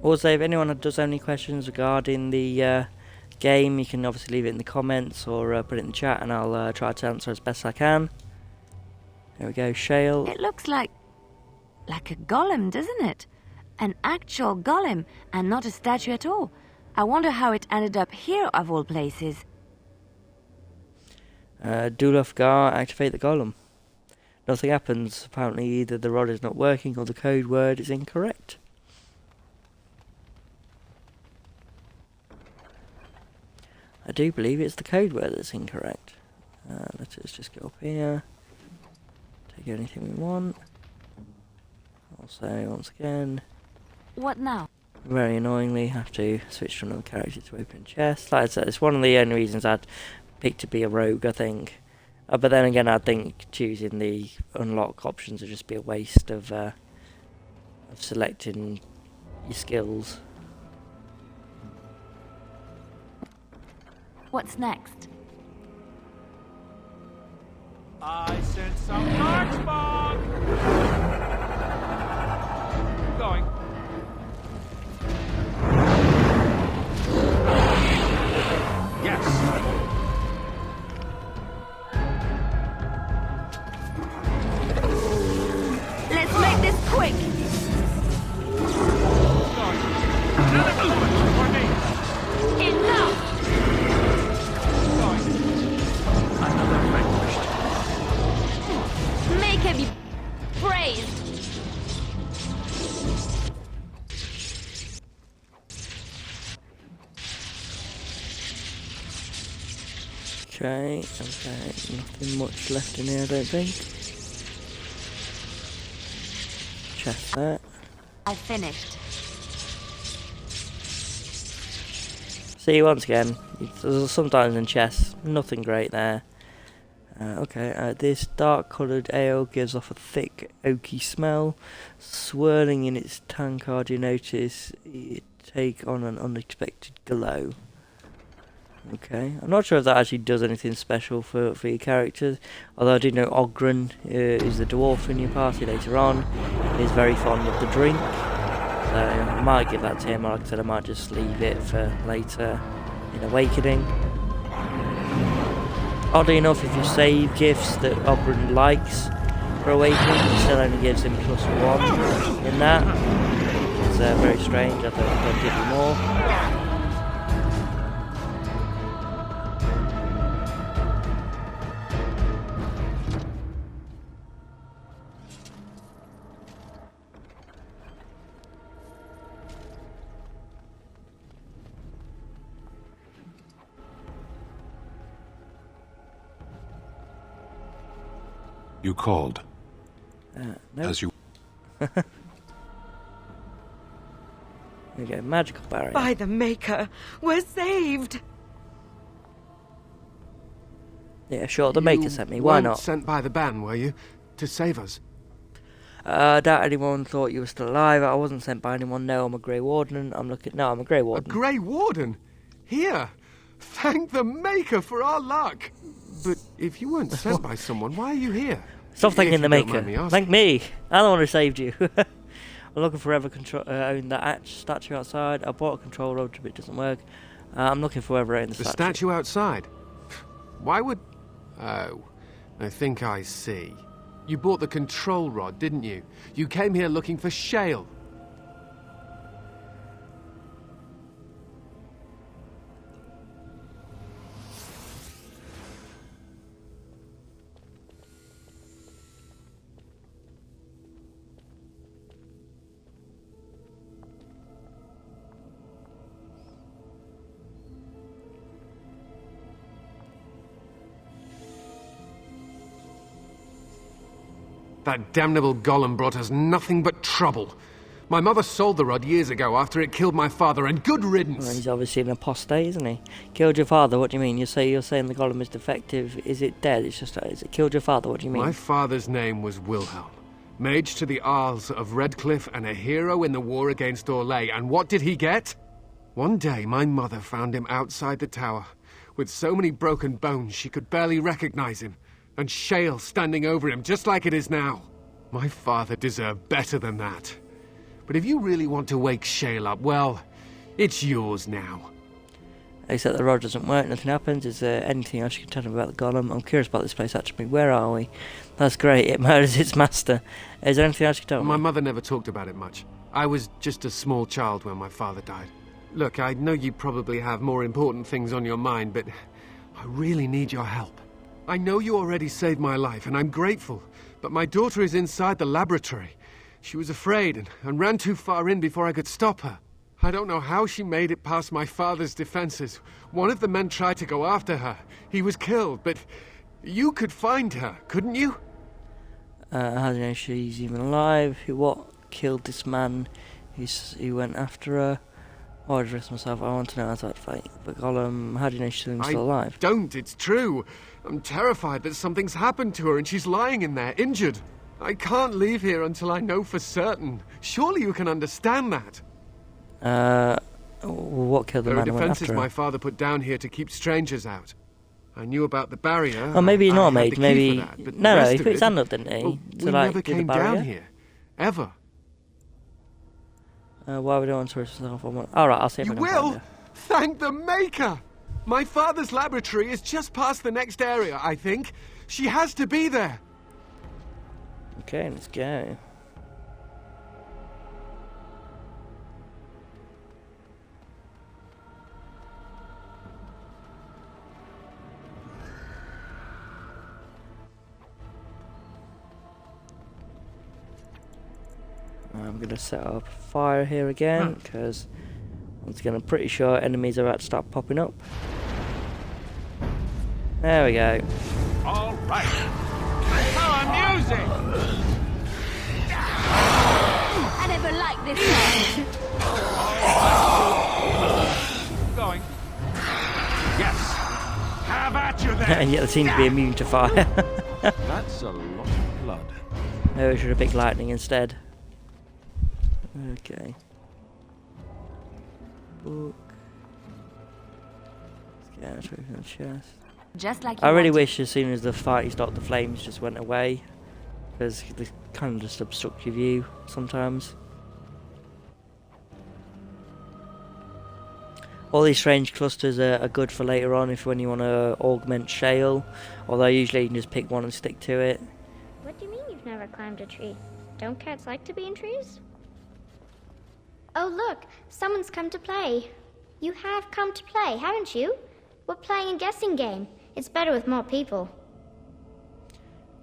Also, if anyone does have any questions regarding the game, you can obviously leave it in the comments or put it in the chat, and I'll try to answer as best I can. There we go, Shale. It looks like a golem, doesn't it? An actual golem, and not a statue at all. I wonder how it ended up here, of all places. Ostagar, activate the golem. Nothing happens. Apparently either the rod is not working or the code word is incorrect. I do believe it's the code word that's incorrect. Let's just go up here. Take anything we want. Also, once again, What now? very annoyingly, have to switch to another character to open chest. Like I said, it's one of the only reasons I'd pick to be a rogue, I think. But then again, I think choosing the unlock options would just be a waste of selecting your skills. What's next? I sense some darkspawn. Going. Yes. Let's make this quick. Another bullet for me. Enough. Another vanquished. Make her be praised. Okay, nothing much left in here, I don't think. Chest there. I finished. See, once again, sometimes in chests, nothing great there. This dark coloured ale gives off a thick, oaky smell. Swirling in its tankard, you notice it take on an unexpected glow. Okay, I'm not sure if that actually does anything special for your characters, although I do know Ogren is the dwarf in your party later on. He's very fond of the drink, so I might give that to him, or like I said, I might just leave it for later in Awakening. Oddly enough, if you save gifts that Ogren likes for Awakening, it still only gives him +1 in that. It's very strange, I don't give you more. You called. No. As you... There we go, magical barrier. By the Maker, we're saved! Yeah, sure, the Maker sent me, why not? Sent by the ban, were you? To save us? I doubt anyone thought you were still alive. I wasn't sent by anyone. No, I'm a Grey Warden. I'm a Grey Warden. A Grey Warden? Here! Thank the Maker for our luck! But if you weren't sent by someone, why are you here? Stop If thanking the you don't mind maker. me Thank me. I'm the one who saved you. I'm looking for whoever owned that statue outside. I bought a control rod, but it doesn't work. I'm looking for whoever owned the statue. The statue outside? Why would... Oh, I think I see. You bought the control rod, didn't you? You came here looking for shale. That damnable golem brought us nothing but trouble. My mother sold the rod years ago after it killed my father, and good riddance. Well, he's obviously an apostate, isn't he? Killed your father, what do you mean? You're saying the golem is defective. Is it dead? Is it killed your father? What do you mean? My father's name was Wilhelm, mage to the Arls of Redcliffe and a hero in the war against Orlais. And what did he get? One day, my mother found him outside the tower, with so many broken bones she could barely recognize him, and shale standing over him, just like it is now. My father deserved better than that. But if you really want to wake shale up, well, it's yours now. Except the rod doesn't work, nothing happens. Is there anything else you can tell me about the golem? I'm curious about this place, actually. Where are we? That's great, it murders its master. Is there anything else you can tell me? My mother never talked about it much. I was just a small child when my father died. Look, I know you probably have more important things on your mind, but I really need your help. I know you already saved my life, and I'm grateful, but my daughter is inside the laboratory. She was afraid and ran too far in before I could stop her. I don't know how she made it past my father's defenses. One of the men tried to go after her. He was killed, but you could find her, couldn't you? How do you know she's even alive? What killed this man who went after her? Oh, I dressed myself. I want to know how to fight the golem. How do you know she's still alive? I don't, it's true. I'm terrified that something's happened to her and she's lying in there, injured. I can't leave here until I know for certain. Surely you can understand that. What killed the man who went after her? There are defenses my father put down here to keep strangers out. I knew about the barrier. Oh, maybe not, mate. Maybe... That, no, he put his hand up, didn't he? Well, to, we like, never do the came barrier? down here. Ever. Why would I want to risk myself on one? Alright, I'll see if I can find will? her. Thank the Maker! My father's laboratory is just past the next area, I think. She has to be there. Okay, let's go. I'm going to set up a fire here again, because once again I'm pretty sure enemies are about to start popping up. There we go. All right. How amusing! I never liked this song. Going. Yes. Have at you then. And yet they seem to be immune to fire. That's a lot of blood. Maybe we should have picked lightning instead. Okay. Book. Let's get out of the chest. Just like I really wish as soon as the fight stopped, the flames just went away, because they kind of just obstruct your view sometimes. All these strange clusters are good for later on when you want to augment shale, although usually you can just pick one and stick to it. What do you mean you've never climbed a tree? Don't cats like to be in trees? Oh look, someone's come to play. You have come to play, haven't you? We're playing a guessing game. It's better with more people.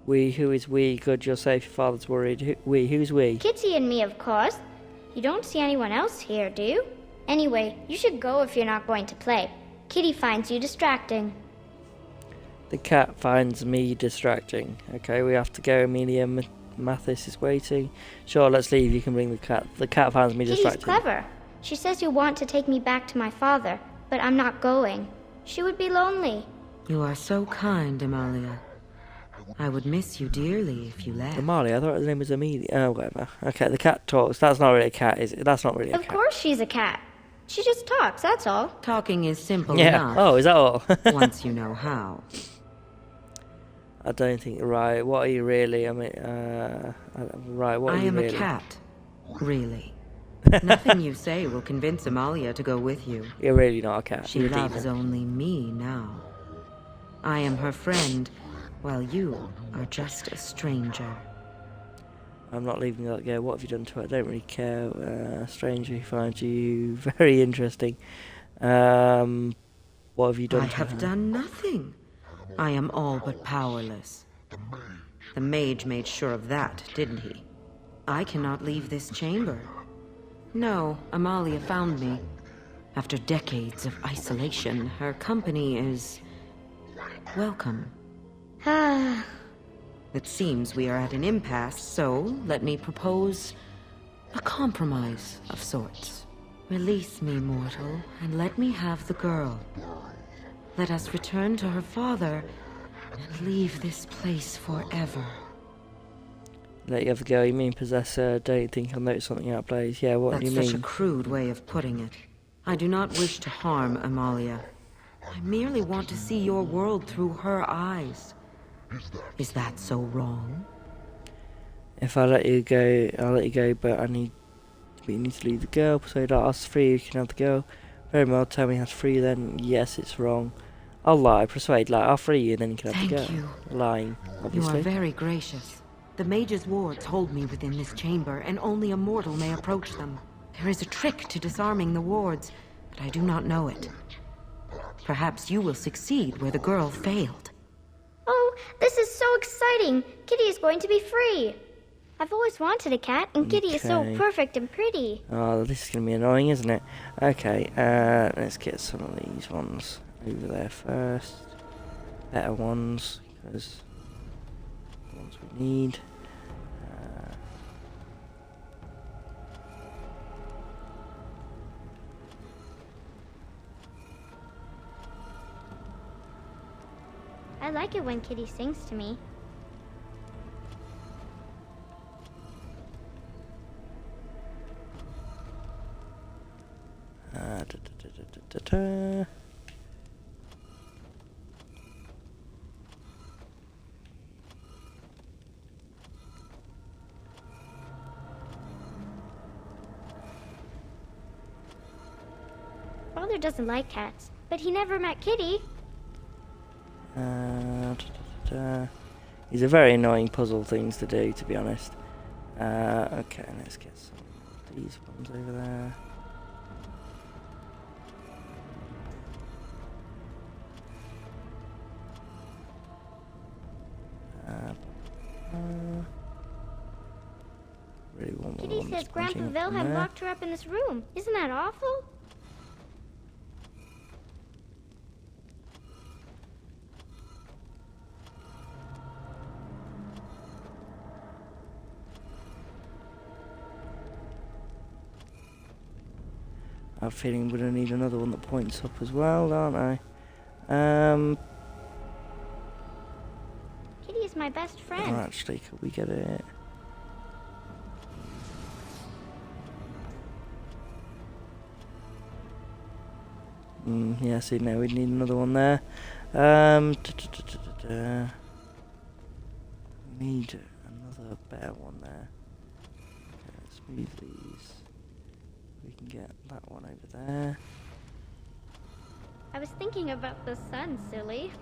We, who is we? Good, you're safe, your father's worried. Who's we? Kitty and me, of course. You don't see anyone else here, do you? Anyway, you should go if you're not going to play. Kitty finds you distracting. The cat finds me distracting. Okay, we have to go. Amelia Mathis is waiting. Sure, let's leave. You can bring the cat. The cat finds me distracting. Kitty's clever. She says you want to take me back to my father, but I'm not going. She would be lonely. You are so kind, Amalia. I would miss you dearly if you left. Amalia? I thought her name was Amelia. Oh, whatever. Okay, the cat talks. That's not really a cat, is it? That's not really a cat. Of course she's a cat. She just talks, that's all. Talking is simple yeah. enough. Oh, is that all? Once you know how. I don't think right. What are you really? I mean, right. What are I you am really? a cat, really. Nothing you say will convince Amalia to go with you. You're really not a cat. She You're a loves demon. only me now. I am her friend, while you are just a stranger. I'm not leaving that girl. What have you done to her? I don't really care. Stranger who finds you very interesting. What have you done I to have her? done nothing. I am all but powerless. The mage made sure of that, didn't he? I cannot leave this chamber. No, Amalia found me. After decades of isolation, her company is welcome. It seems we are at an impasse, so let me propose a compromise of sorts. Release me, mortal, and let me have the girl. Let us return to her father and leave this place forever. Let you have a go. You mean possess her? Don't think I'll notice something out of place. Yeah, what do you That's such mean? a crude way of putting it. I do not wish to harm Amalia. I merely want to see your world through her eyes. Is that so wrong? If I let you go, I'll let you go, but we need to leave the girl, so that us free, you can have the girl. Very well, tell me how to free you then. Yes, it's wrong. I'll lie, persuade, lie, I'll free you, and then you can have the girl. Thank you. Lying, obviously. You are very gracious. The mage's wards hold me within this chamber, and only a mortal may approach them. There is a trick to disarming the wards, but I do not know it. Perhaps you will succeed where the girl failed. Oh, this is so exciting! Kitty is going to be free! I've always wanted a cat, and Kitty is so Okay. perfect and pretty. Oh, this is going to be annoying, isn't it? Okay, let's get some of these ones over there first. Better ones, because the ones we need. I like it when Kitty sings to me. Father doesn't like cats, but he never met Kitty. These are very annoying puzzle things to do, to be honest. Okay, let's get some of these ones over there. Really want Kitty one says that's Grandpa pointing up from Wilhelm there. locked her up in this room. Isn't that awful? I have a feeling we're going to need another one that points up as well, aren't I? Kitty is my best friend. Oh, actually, could we get it? Yeah, see, now we need another one there. We need another better one there. Okay, let's move these. We can get that one over there. I was thinking about the sun, silly.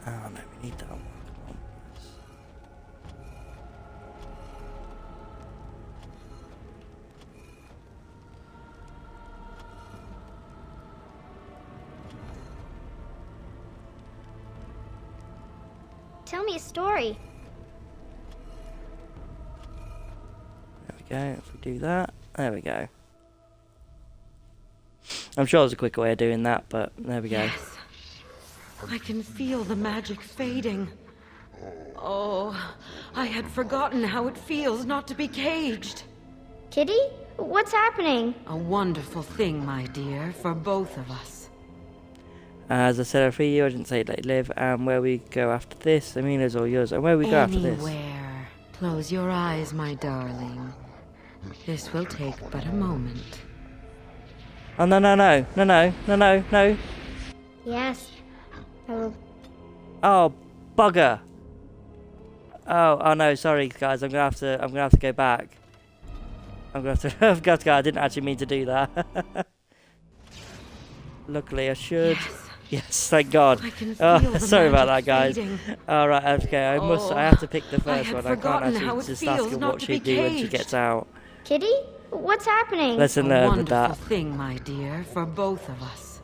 Oh no, we need that one. Come on. Tell me a story. There we go. If we do that, there we go. I'm sure there's a quicker way of doing that, but there we go. Yes. I can feel the magic fading. Oh, I had forgotten how it feels not to be caged. Kitty? What's happening? A wonderful thing, my dear, for both of us. As I said, I free you. I didn't say let you live. And where we go after this, Amina's all yours. And where we go after this? Anywhere. Close your eyes, my darling. This will take but a moment. Oh, no, no, no, no, no, no, no, no. Yes. I will. Oh, bugger. Oh no, sorry guys. I'm gonna have to go back. I'm gonna have to. I've got to go. I didn't actually mean to do that. Luckily, I should. Yes, thank God. Sorry about that, guys. All right, okay. I have to pick the first one. I can't actually just ask her what she'd do when she gets out. Kitty, what's happening? Lesson learned with that. Wonderful thing, my dear, for both of us.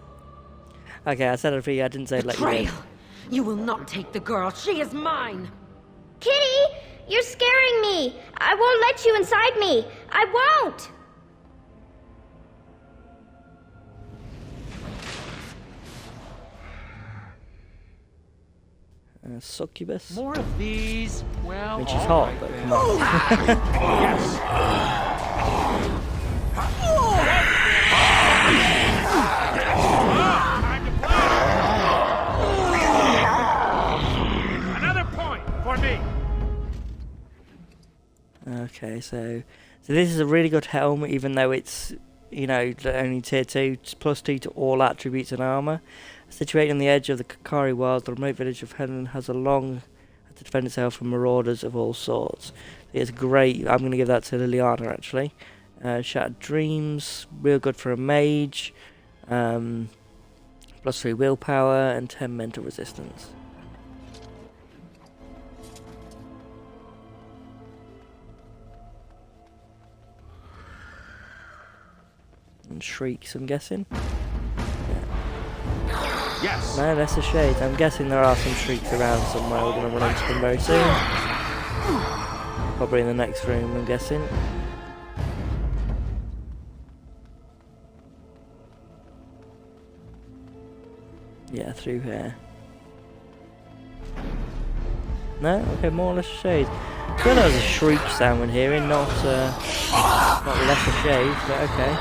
Okay, I said it for you. I didn't say let you in. You will not take the girl. She is mine. Kitty, you're scaring me. I won't let you inside me. I won't. Succubus. More of these. Well, which is hot, but come on. Yes. Another point for me. Okay, so this is a really good helm, even though it's, you know, only tier 2, it's +2 to all attributes and armor. Situated on the edge of the Kakari Wilds, the remote village of Helen has a long to defend itself from marauders of all sorts. It's great. I'm going to give that to Liliana, actually. Shattered Dreams, real good for a mage. +3 willpower and 10 mental resistance. And Shrieks, I'm guessing. Yes. No, that's a shade. I'm guessing there are some Shrieks around somewhere. We're going to run into them very soon. Probably in the next room, I'm guessing. Yeah, through here. No? Okay, more or less a shade. I feel there was a shriek sound when hearing, not less a shade, but okay.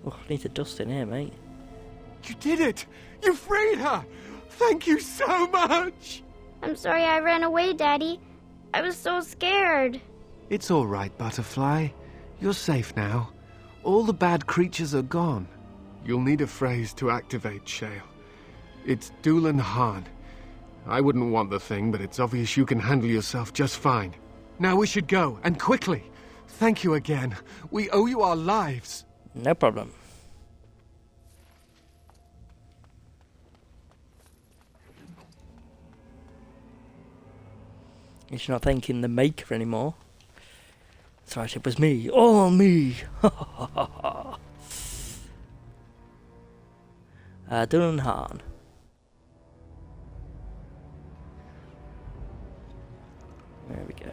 Oh, I need to dust in here, mate. You did it! You freed her! Thank you so much! I'm sorry I ran away, Daddy. I was so scared. It's all right, Butterfly. You're safe now. All the bad creatures are gone. You'll need a phrase to activate Shale. It's Dulan Han. I wouldn't want the thing, but it's obvious you can handle yourself just fine. Now we should go, and quickly. Thank you again. We owe you our lives. No problem. He's not thanking the maker anymore. That's right, it was me. All me. Dulan Han. There we go.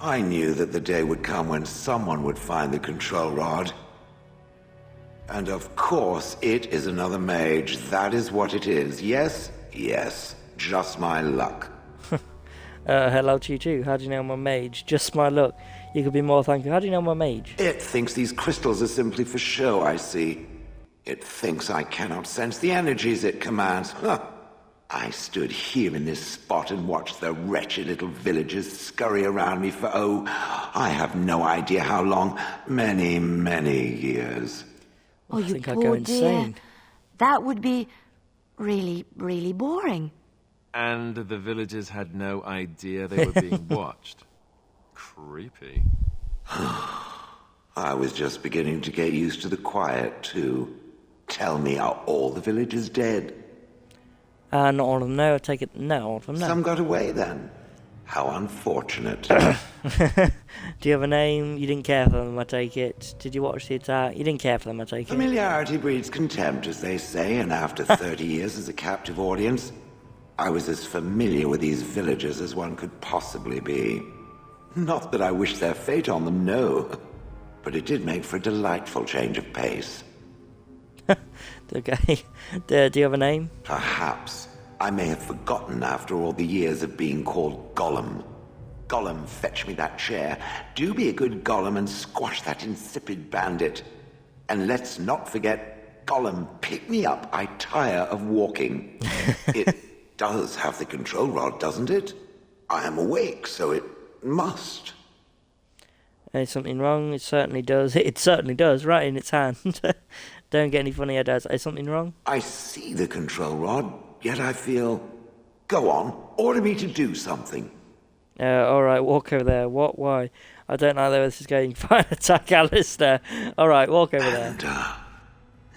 I knew that the day would come when someone would find the control rod. And of course, it is another mage. That is what it is. Yes? Yes. Just my luck. Hello to you too. How do you know I'm a mage? Just my luck. You could be more thankful. How do you know I'm a mage? It thinks these crystals are simply for show, I see. It thinks I cannot sense the energies it commands. Huh. I stood here in this spot and watched the wretched little villagers scurry around me for, oh, I have no idea how long. Many, many years. Oh, you think I'd poor go insane. dear. That would be really, really boring. And the villagers had no idea they were being watched. Creepy. I was just beginning to get used to the quiet, too. Tell me, are all the villagers dead? Not all of them, no. I take it, no, all of them, no. Some got away, then. How unfortunate. Do you have a name? You didn't care for them, I take it. Did you watch the attack? You didn't care for them, I take it. Familiarity breeds contempt, as they say, and after 30 years as a captive audience, I was as familiar with these villagers as one could possibly be. Not that I wish their fate on them, no. But it did make for a delightful change of pace. Okay. Do you have a name? Perhaps. I may have forgotten after all the years of being called Gollum. Gollum, fetch me that chair. Do be a good Gollum and squash that insipid bandit. And let's not forget, Gollum, pick me up. I tire of walking. It does have the control rod, doesn't it? I am awake, so it must. Is something wrong? It certainly does. It certainly does, right in its hand. Don't get any funny ideas. Is something wrong? I see the control rod, yet I feel... Go on, order me to do something. Alright, walk over there. What? Why? I don't know where this is going. Fine, attack Alistair. Alright, walk over there.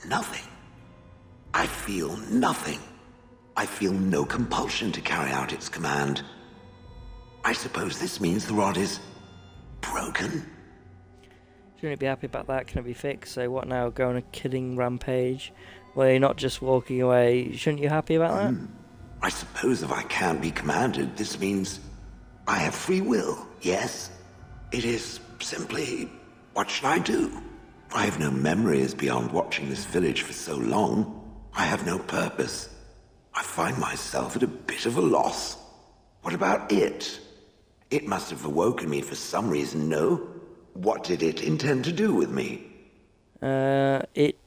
Nothing. I feel nothing. I feel no compulsion to carry out its command. I suppose this means the rod is... broken? Shouldn't you be happy about that? Can it be fixed? So what now? Go on a killing rampage where you're not just walking away. Shouldn't you be happy about that? I suppose if I can't be commanded, this means I have free will, yes? It is simply, what should I do? I have no memories beyond watching this village for so long. I have no purpose. I find myself at a bit of a loss. What about it? It must have awoken me for some reason, no? What did it intend to do with me? I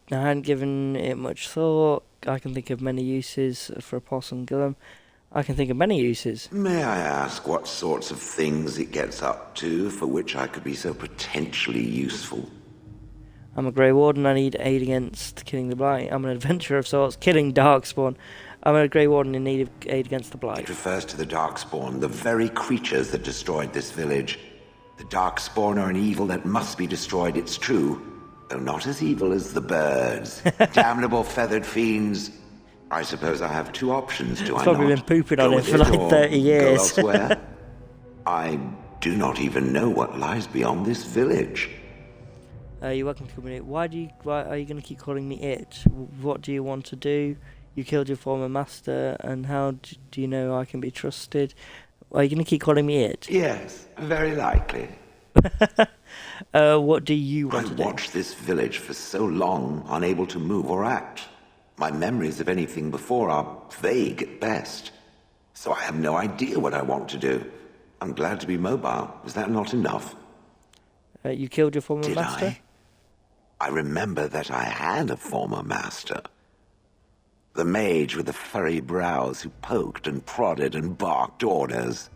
hadn't given it much thought. I can think of many uses for a possum Gillum. I can think of many uses. May I ask what sorts of things it gets up to for which I could be so potentially useful? I'm a Grey Warden. I need aid against killing the Blight. I'm an adventurer of sorts, killing Darkspawn. I'm a Grey Warden in need of aid against the Blight. It refers to the Darkspawn, the very creatures that destroyed this village. The Darkspawn are an evil that must be destroyed, it's true. Though not as evil as the birds. Damnable feathered fiends. I suppose I have two options, do I not? Probably been pooping on it for like 30 years. Go elsewhere? I do not even know what lies beyond this village. You're welcome to come in. Why are you going to keep calling me it? What do you want to do? You killed your former master, and how do you know I can be trusted? Are you going to keep calling me it? Yes, very likely. What do you want to do? I watched this village for so long, unable to move or act. My memories of anything before are vague at best. So I have no idea what I want to do. I'm glad to be mobile. Was that not enough? You killed your former master? I remember that I had a former master. The mage with the furry brows who poked and prodded and barked orders.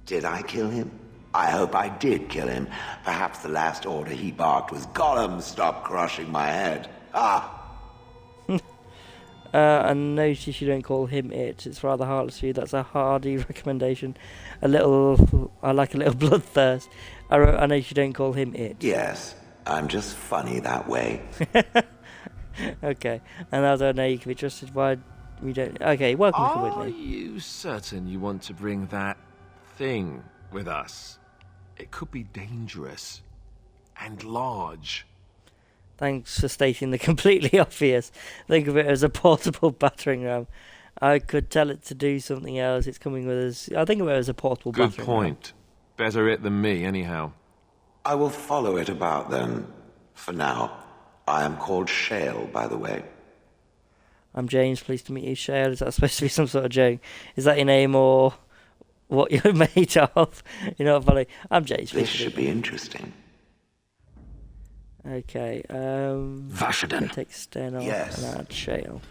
Did I kill him? I hope I did kill him. Perhaps the last order he barked was, Gollum, stop crushing my head. Ah! I notice you don't call him it. It's rather heartless of you. That's a hardy recommendation. I like a little bloodthirst. I notice you don't call him it. Yes, I'm just funny that way. Okay, and I don't know you can be trusted. Why we don't? Okay, welcome to with me. Are you certain you want to bring that thing with us? It could be dangerous and large. Thanks for stating the completely obvious. Think of it as a portable battering ram. I could tell it to do something else. It's coming with us. I think of it as a portable battering ram. Good point. Better it than me, anyhow. I will follow it about then. For now. I am called Shale, by the way. I'm James. Pleased to meet you, Shale. Is that supposed to be some sort of joke? Is that your name or what you're made of? You know what, funny? I'm James. This should be interesting. Okay, Vashaden. Take Sten off Yes. and add Shale.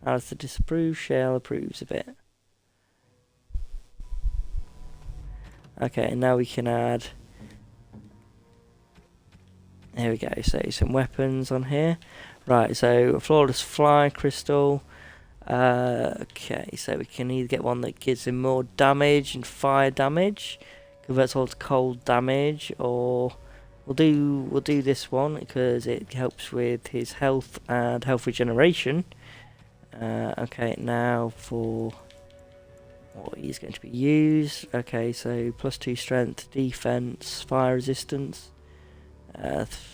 Alistair disapproves, Shale approves a bit. Okay, and now we can add... Here we go, so some weapons on here. Right, so a flawless fly crystal. Okay, so we can either get one that gives him more damage and fire damage, converts all to cold damage, or... We'll do this one because it helps with his health and health regeneration. Okay, now for what he's going to be used. Okay, so +2 strength, defense, fire resistance,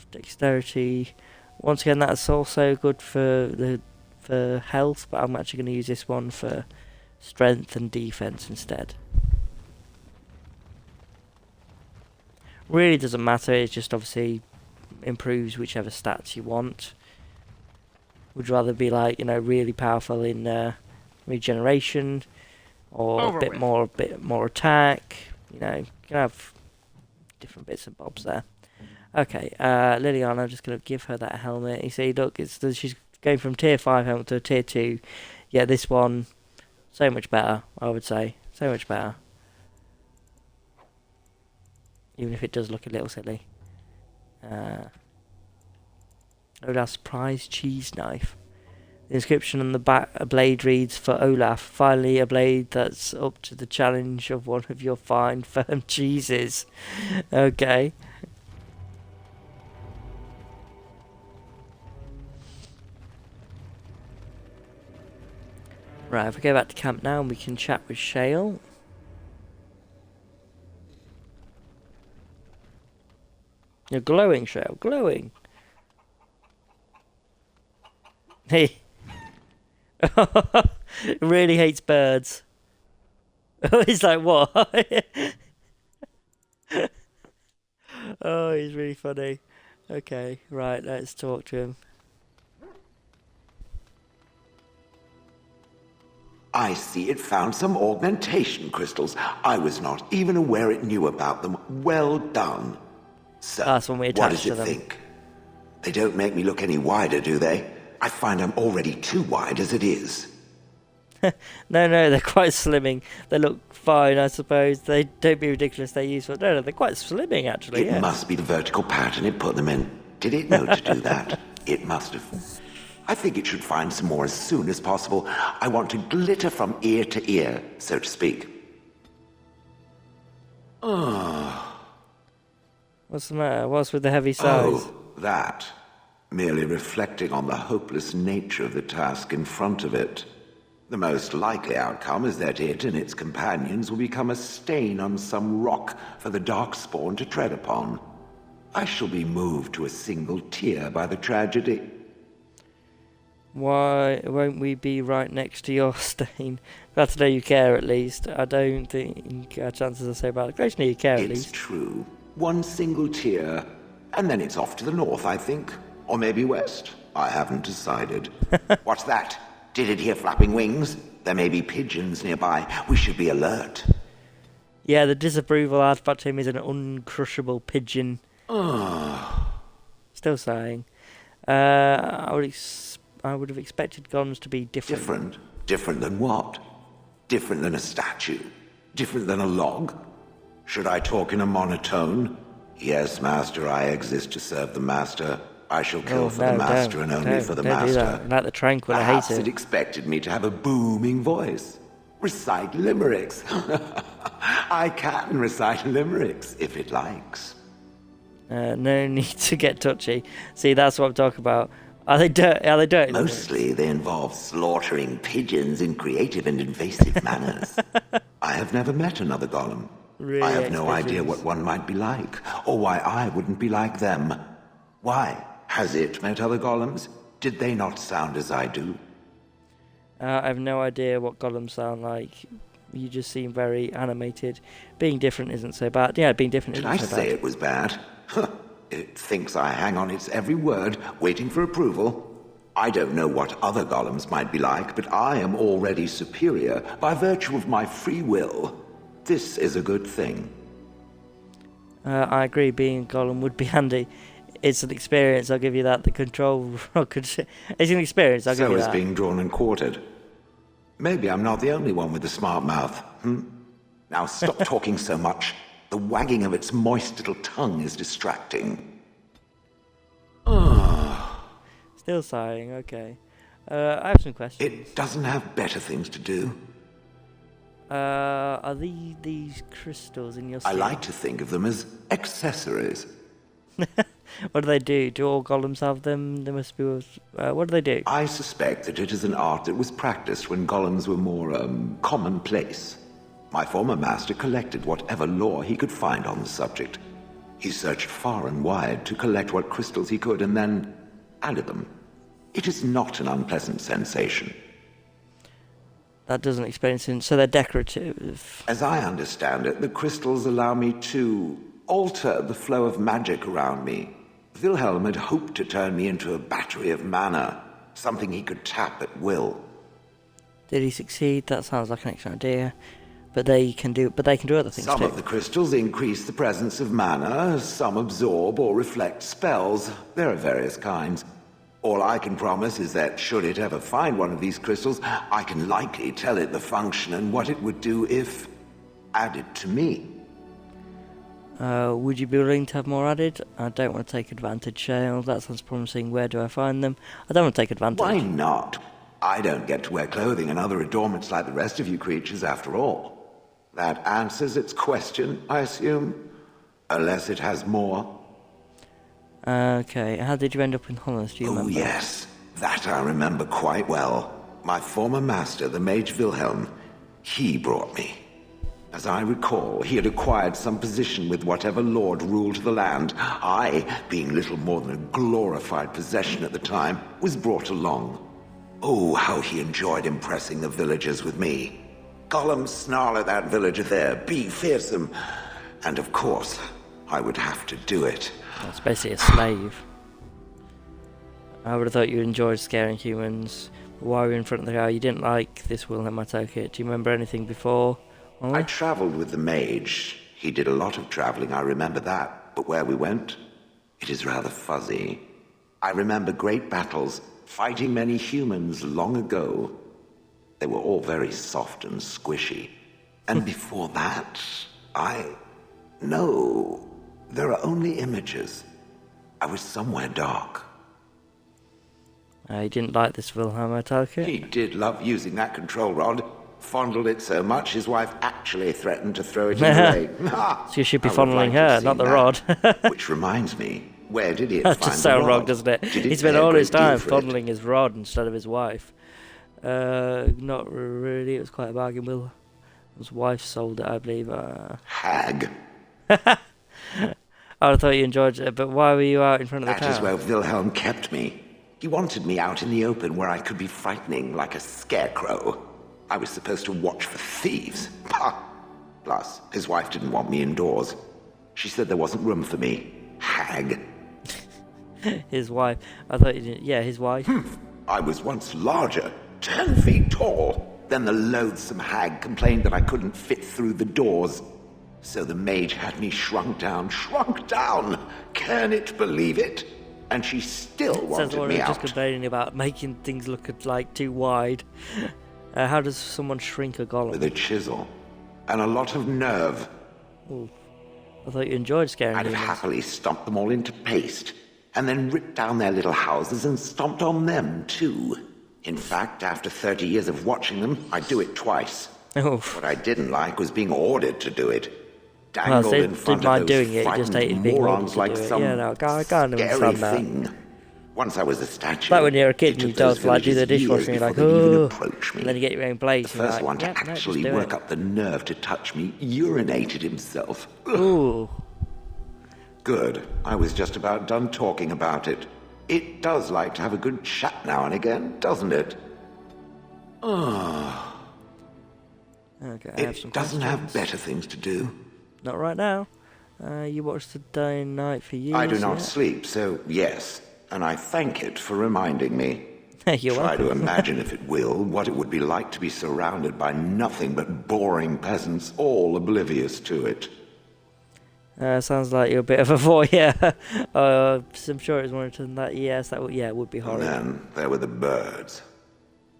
dexterity. Once again, that's also good for health, but I'm actually going to use this one for strength and defense instead. Really doesn't matter, it just obviously improves whichever stats you want. Would rather be like, you know, really powerful in regeneration, or Over a bit more attack. You know, you can have different bits and bobs there. Okay, Liliana, I'm just going to give her that helmet. You see, look, she's going from tier 5 helmet to a tier 2. Yeah, this one, so much better, I would say. So much better. Even if it does look a little silly. Olaf's prize cheese knife. The inscription on the back a blade reads, "For Olaf, finally a blade that's up to the challenge of one of your fine, firm cheeses." Okay. Right, if we go back to camp now, we can chat with Shale. You're glowing, Shale, glowing. Hey. Really hates birds. He's like, what? Oh, he's really funny. Okay, right, let's talk to him. I see it found some augmentation crystals. I was not even aware it knew about them. Well done. So, that's when we what attach does to it them. think? They don't make me look any wider, do they? I find I'm already too wide as it is. No, they're quite slimming. They look fine, I suppose. They don't be ridiculous, they're useful. No, they're quite slimming, actually. It must be the vertical pattern it put them in. Did it know to do that? It must have. I think it should find some more as soon as possible. I want to glitter from ear to ear, so to speak. What's the matter? What's with the heavy size? Oh, that. Merely reflecting on the hopeless nature of the task in front of it. The most likely outcome is that it and its companions will become a stain on some rock for the Darkspawn to tread upon. I shall be moved to a single tear by the tragedy. Why won't we be right next to your stain? Glad to know you care, at least. I don't think our chances are so bad. Glad to know you care, at least. It's true. One single tear, and then it's off to the north, I think. Or maybe west. I haven't decided. What's that? Did it hear flapping wings? There may be pigeons nearby. We should be alert. Yeah, the disapproval artifact to him is an uncrushable pigeon. Still sighing. I would have expected golems to be different. Different? Different than what? Different than a statue? Different than a log? Should I talk in a monotone? Yes, Master, I exist to serve the Master. I shall kill for the Master and only for the Master. Do that. Like the tranquil, I hate it. It expected me to have a booming voice. Recite limericks. I can recite limericks, if it likes. No need to get touchy. See, that's what I'm talking about. Are they dirty? Mostly they involve slaughtering pigeons in creative and invasive manners. I have never met another golem. Really, I have no idea what one might be like, or why I wouldn't be like them. Why? Has it met other golems? Did they not sound as I do? I have no idea what golems sound like. You just seem very animated. Being different isn't so bad. Yeah, being different isn't so bad. Did I say it was bad? It thinks I hang on its every word, waiting for approval. I don't know what other golems might be like, but I am already superior by virtue of my free will. This is a good thing. I agree, being a golem would be handy. It's an experience, I'll give you that. The control... it's an experience, I'll give you that. So is being drawn and quartered. Maybe I'm not the only one with a smart mouth. Now stop talking so much. The wagging of its moist little tongue is distracting. Still sighing, okay. I have some questions. It doesn't have better things to do. Are these crystals in your skin? I like to think of them as accessories. What do they do? Do all golems have them? They must be... what do they do? I suspect that it is an art that was practiced when golems were more, commonplace. My former master collected whatever lore he could find on the subject. He searched far and wide to collect what crystals he could and then added them. It is not an unpleasant sensation. That doesn't explain it. So they're decorative. As I understand it, the crystals allow me to alter the flow of magic around me. Wilhelm had hoped to turn me into a battery of mana, something he could tap at will. Did he succeed? That sounds like an excellent idea. But they can do other things Some too. of the crystals increase the presence of mana, some absorb or reflect spells. There are various kinds. All I can promise is that should it ever find one of these crystals, I can likely tell it the function and what it would do if added to me. Would you be willing to have more added? I don't want to take advantage, Shale. That sounds promising. Where do I find them? I don't want to take advantage. Why not? I don't get to wear clothing and other adornments like the rest of you creatures after all. That answers its question, I assume? Unless it has more. Okay, how did you end up in Holland? Do you remember? Oh, yes. That I remember quite well. My former master, the Mage Wilhelm, he brought me. As I recall, he had acquired some position with whatever lord ruled the land. I, being little more than a glorified possession at the time, was brought along. Oh, how he enjoyed impressing the villagers with me. Gollum snarl at that villager there, be fearsome. And of course, I would have to do it. That's basically a slave. I would have thought you enjoyed scaring humans. Why were you in front of the guy? You didn't like this Wilhelm, I take it. Do you remember anything before? I travelled with the mage. He did a lot of travelling, I remember that. But where we went, it is rather fuzzy. I remember great battles, fighting many humans long ago. They were all very soft and squishy. And before that, No, there are only images. I was somewhere dark. He didn't like this Wilhelm, I take it? He did love using that control rod. Fondled it so much, his wife actually threatened to throw it away. So you should be fondling her, not the rod. Which reminds me, where did it That find just sounds the wrong, rod? doesn't it? Did He's pay spent a all great his deal time for it? fondling his rod instead of his wife. Not really, it was quite a bargain. His wife sold it, I believe. Hag. I thought you enjoyed it, but why were you out in front of the town? That is where Wilhelm kept me. He wanted me out in the open where I could be frightening like a scarecrow. I was supposed to watch for thieves. Pah! Plus, his wife didn't want me indoors. She said there wasn't room for me. Hag. His wife. I thought you didn't. Yeah, his wife. I was once larger, 10 feet tall. Then the loathsome hag complained that I couldn't fit through the doors. So the mage had me shrunk down. Can it believe it? And she still wanted me just out. complaining about making things look like too wide. How does someone shrink a golem? With a chisel. And a lot of nerve. Ooh. I thought you enjoyed scaring I'd have humans. happily stomped them all into paste. And then ripped down their little houses and stomped on them, too. In fact, after 30 years of watching them, I'd do it twice. Oof. What I didn't like was being ordered to do it. Well, Dangled they in front didn't mind of those doing it, you just hated frightened being ordered morons to like do it. some Yeah, no, I can't scary understand that. thing. Once I was a statue. Like when you're a kid it and you took those don't like do the villagers dishwasher and years you're like, before they'd even oh, approach me. and then you get your own place. The and you're first like, one to yep, no, actually just do work it. up the nerve to touch me urinated himself. Ooh. Good. I was just about done talking about it. It does like to have a good chat now and again, doesn't it? Oh. Okay, I have some It doesn't have questions. better things to do. Not right now. You watched the day and night for years. I do not yeah? sleep, so yes. And I thank it for reminding me. You're Try welcome. to imagine, if it will, what it would be like to be surrounded by nothing but boring peasants, all oblivious to it. Sounds like you're a bit of a voyeur. I'm sure it was more than that. Yes, that would, it would be And horrible. then there were the birds.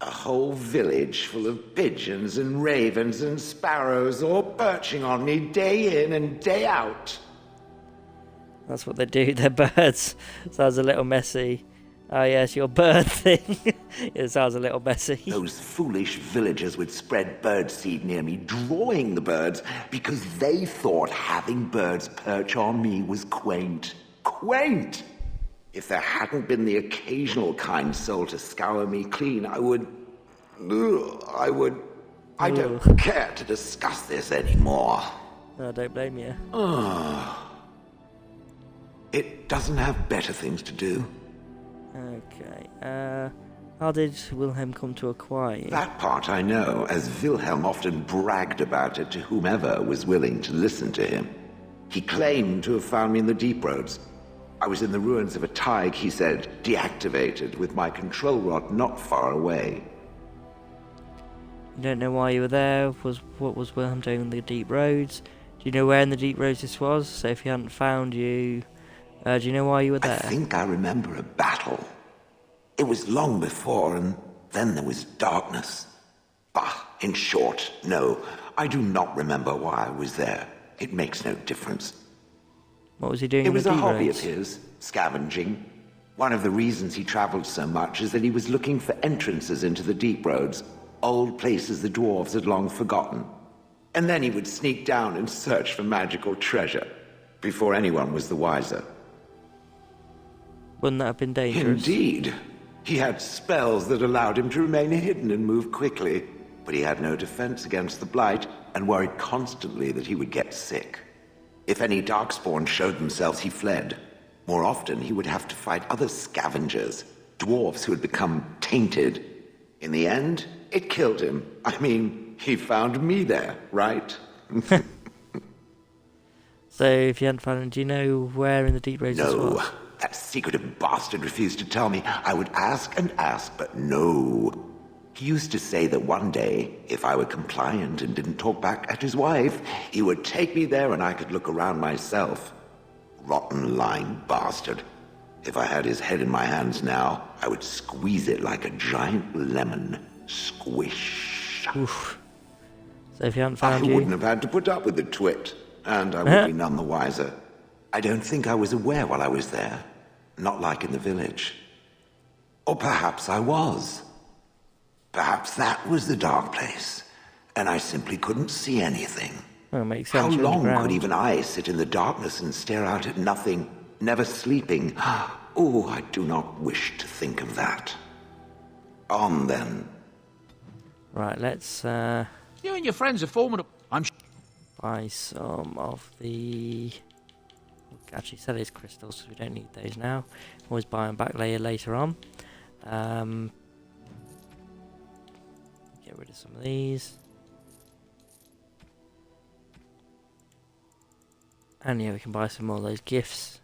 A whole village full of pigeons and ravens and sparrows all perching on me day in and day out. That's what they do. They're birds. Sounds a little messy. Oh yes, your bird thing. It sounds a little messy. Those foolish villagers would spread birdseed near me, drawing the birds, because they thought having birds perch on me was quaint. Quaint! If there hadn't been the occasional kind soul to scour me clean, I don't care to discuss this anymore. No, I don't blame you. It doesn't have better things to do. Okay. How did Wilhelm come to acquire you? That part I know, as Wilhelm often bragged about it to whomever was willing to listen to him. He claimed to have found me in the deep roads. I was in the ruins of a Tig, he said, deactivated, with my control rod not far away. You don't know why you were there. What was Wilhelm doing in the deep roads? Do you know where in the deep roads this was? So if he hadn't found you, do you know why you were there? I think I remember a battle. It was long before, and then there was darkness. Bah, in short, no, I do not remember why I was there. It makes no difference. What was he doing? It was a hobby of his, scavenging. One of the reasons he traveled so much is that he was looking for entrances into the deep roads, old places the dwarves had long forgotten. And then he would sneak down and search for magical treasure, before anyone was the wiser. Wouldn't that have been dangerous? Indeed. He had spells that allowed him to remain hidden and move quickly, but he had no defense against the Blight, and worried constantly that he would get sick. If any Darkspawn showed themselves, he fled. More often, he would have to fight other scavengers, dwarves who had become tainted. In the end, it killed him. I mean, he found me there, right? So, if you hadn't found him, do you know where in the deep roads this was? No, that secretive bastard refused to tell me. I would ask and ask, but no. He used to say that one day, if I were compliant and didn't talk back at his wife, he would take me there and I could look around myself. Rotten, lying bastard. If I had his head in my hands now, I would squeeze it like a giant lemon. Squish. Oof. So if you hadn't found I wouldn't have had to put up with the twit, and I would be none the wiser. I don't think I was aware while I was there. Not like in the village. Or perhaps I was. Perhaps that was the dark place, and I simply couldn't see anything. Well, makes sense. How long could even I sit in the darkness and stare out at nothing, never sleeping? Oh, I do not wish to think of that. On then. Right, let's You and your friends are formidable. buy some of the... Actually, sell these crystals, because we don't need those now. Always buy them back later on. Get rid of some of these. And yeah, we can buy some more of those gifts.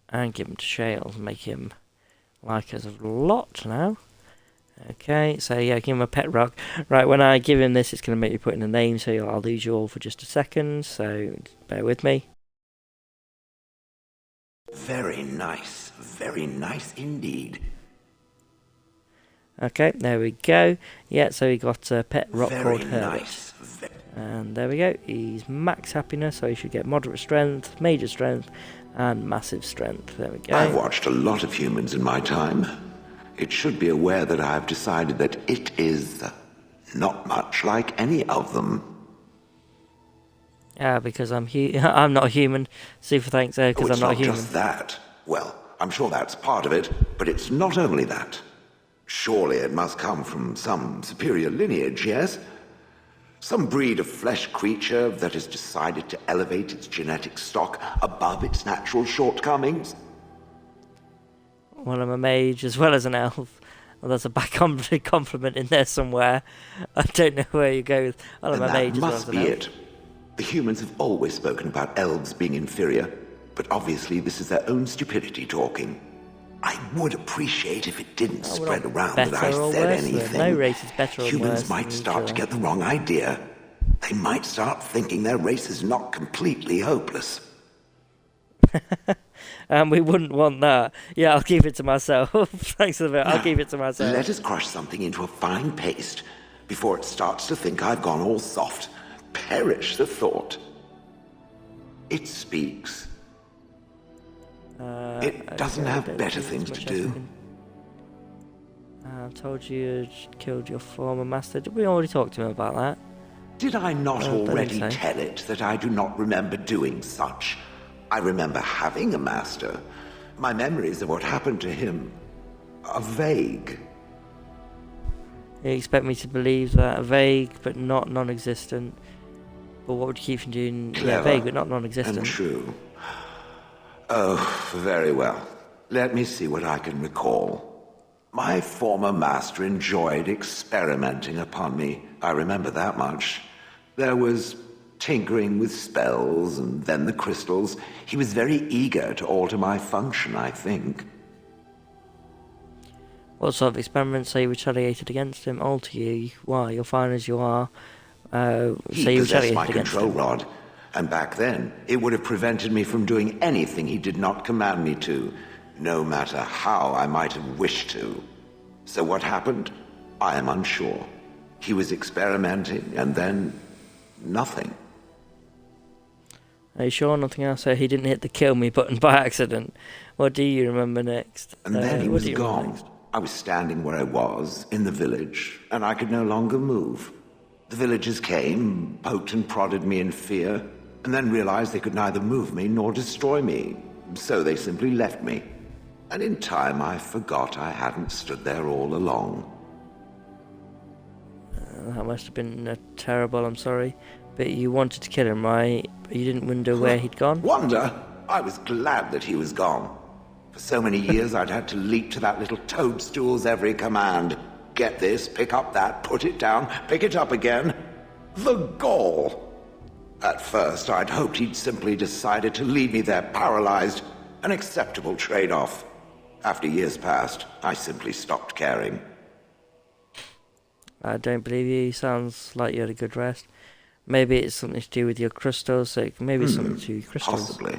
And give them to Shales, make him like us a lot now. Okay, so yeah, give him a pet rock. Right, when I give him this, it's going to make me put in a name, so I'll lose you all for just a second, so bear with me. Very nice indeed. Okay, there we go. Yeah, so we got a pet rock Very called Herbert. nice. And there we go. He's max happiness, so he should get moderate strength, major strength, and massive strength. There we go. I've watched a lot of humans in my time. It should be aware that I've decided that it is not much like any of them. Yeah, because I'm I'm not a human. Super thanks, because I'm not a human. It's not just that. Well, I'm sure that's part of it, but it's not only that. Surely it must come from some superior lineage, yes? Some breed of flesh creature that has decided to elevate its genetic stock above its natural shortcomings? Well, I'm a mage as well as an elf. Well, there's a back compliment in there somewhere. I don't know where you go with. Well, I'm a mage as well as an elf. That must be it. The humans have always spoken about elves being inferior, but obviously this is their own stupidity talking. I would appreciate if it didn't spread around that I said anything. No race is better or worse. Humans might start to get the wrong idea. They might start thinking their race is not completely hopeless. And we wouldn't want that. Yeah, I'll keep it to myself. Thanks for that. I'll keep it to myself. Let us crush something into a fine paste before it starts to think I've gone all soft. Perish the thought. It speaks. It doesn't have better things to do. I told you you'd killed your former master. Did we already talk to him about that? Did I not already tell it that I do not remember doing such? I remember having a master. My memories of what happened to him are vague. You expect me to believe that? Vague, but not non-existent. But what would you keep from doing? Clever, yeah, vague, but not non-existent. And true. Oh, very well. Let me see what I can recall. My former master enjoyed experimenting upon me. I remember that much. There was tinkering with spells, and then the crystals. He was very eager to alter my function, I think. What sort of experiments say you retaliated against him? All to you. Why? You're fine as you are. He possessed my control rod, and back then, it would have prevented me from doing anything he did not command me to, no matter how I might have wished to. So what happened? I am unsure. He was experimenting, and then nothing. Are you sure nothing else? So he didn't hit the kill me button by accident. What do you remember next? And then he was gone. I was standing where I was, in the village, and I could no longer move. The villagers came, poked and prodded me in fear, and then realized they could neither move me nor destroy me. So they simply left me. And in time, I forgot I hadn't stood there all along. That must have been terrible, I'm sorry. But you wanted to kill him, right? But you didn't wonder where he'd gone? Wonder? I was glad that he was gone. For so many years, I'd had to leap to that little toadstool's every command. Get this, pick up that, put it down, pick it up again. The gall! At first, I'd hoped he'd simply decided to leave me there paralyzed. An acceptable trade-off. After years passed, I simply stopped caring. I don't believe you. Sounds like you had a good rest. Maybe it's something to do with your crystals, so maybe it's something to do with crystals. Possibly.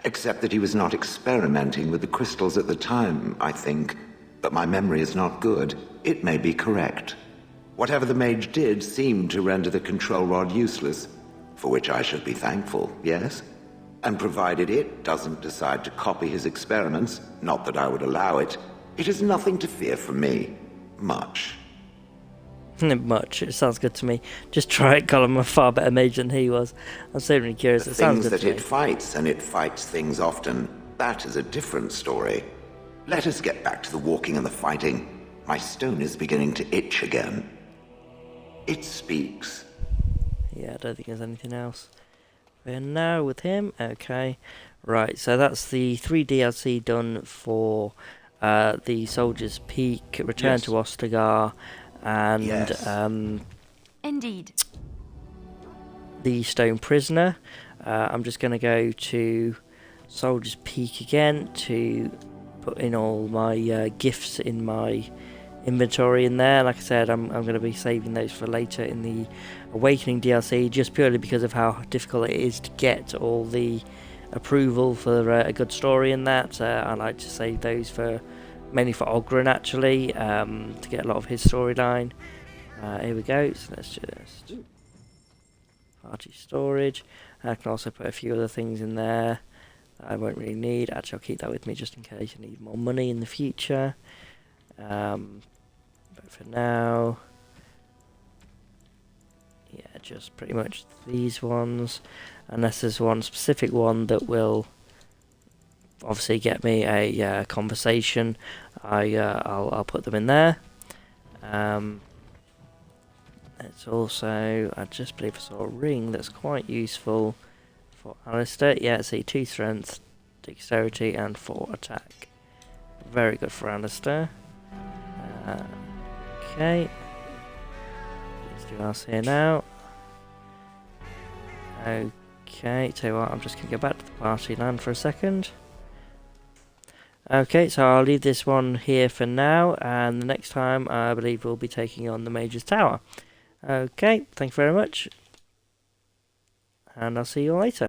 Except that he was not experimenting with the crystals at the time, I think. But my memory is not good. It may be correct. Whatever the mage did seemed to render the control rod useless, for which I should be thankful, yes? And provided it doesn't decide to copy his experiments, not that I would allow it, it is nothing to fear from me. Much. Much. It sounds good to me. Just try it, Colin. I'm a far better mage than he was. I'm so really curious. The it sounds good things to that me. it fights, and it fights things often, that is a different story. Let us get back to the walking and the fighting. My stone is beginning to itch again. It speaks. Yeah, I don't think there's anything else. We're now with him. Okay. Right, so that's the 3 DLC done for the Soldier's Peak, Return to Ostagar, and Indeed. the Stone Prisoner. I'm just going to go to Soldier's Peak again to put in all my gifts in my inventory in there. Like I said, I'm going to be saving those for later in the Awakening DLC, just purely because of how difficult it is to get all the approval for a good story in that. I like to save those for mainly for Ogren, actually, to get a lot of his storyline. Here we go. So let's just party storage. I can also put a few other things in there that I won't really need. Actually, I'll keep that with me just in case I need more money in the future. But for now, yeah, just pretty much these ones, unless there's one specific one that will obviously get me a conversation. I'll put them in there. It's also, I just believe I saw a ring that's quite useful for Alistair. Yeah, see, 2 strength, dexterity, and 4 attack. Very good for Alistair. Okay. Let's do else here now. Okay, tell you what, I'm just going to go back to the party land for a second. Okay, so I'll leave this one here for now, and the next time I believe we'll be taking on the Mage's Tower. Okay, thank you very much, and I'll see you all later.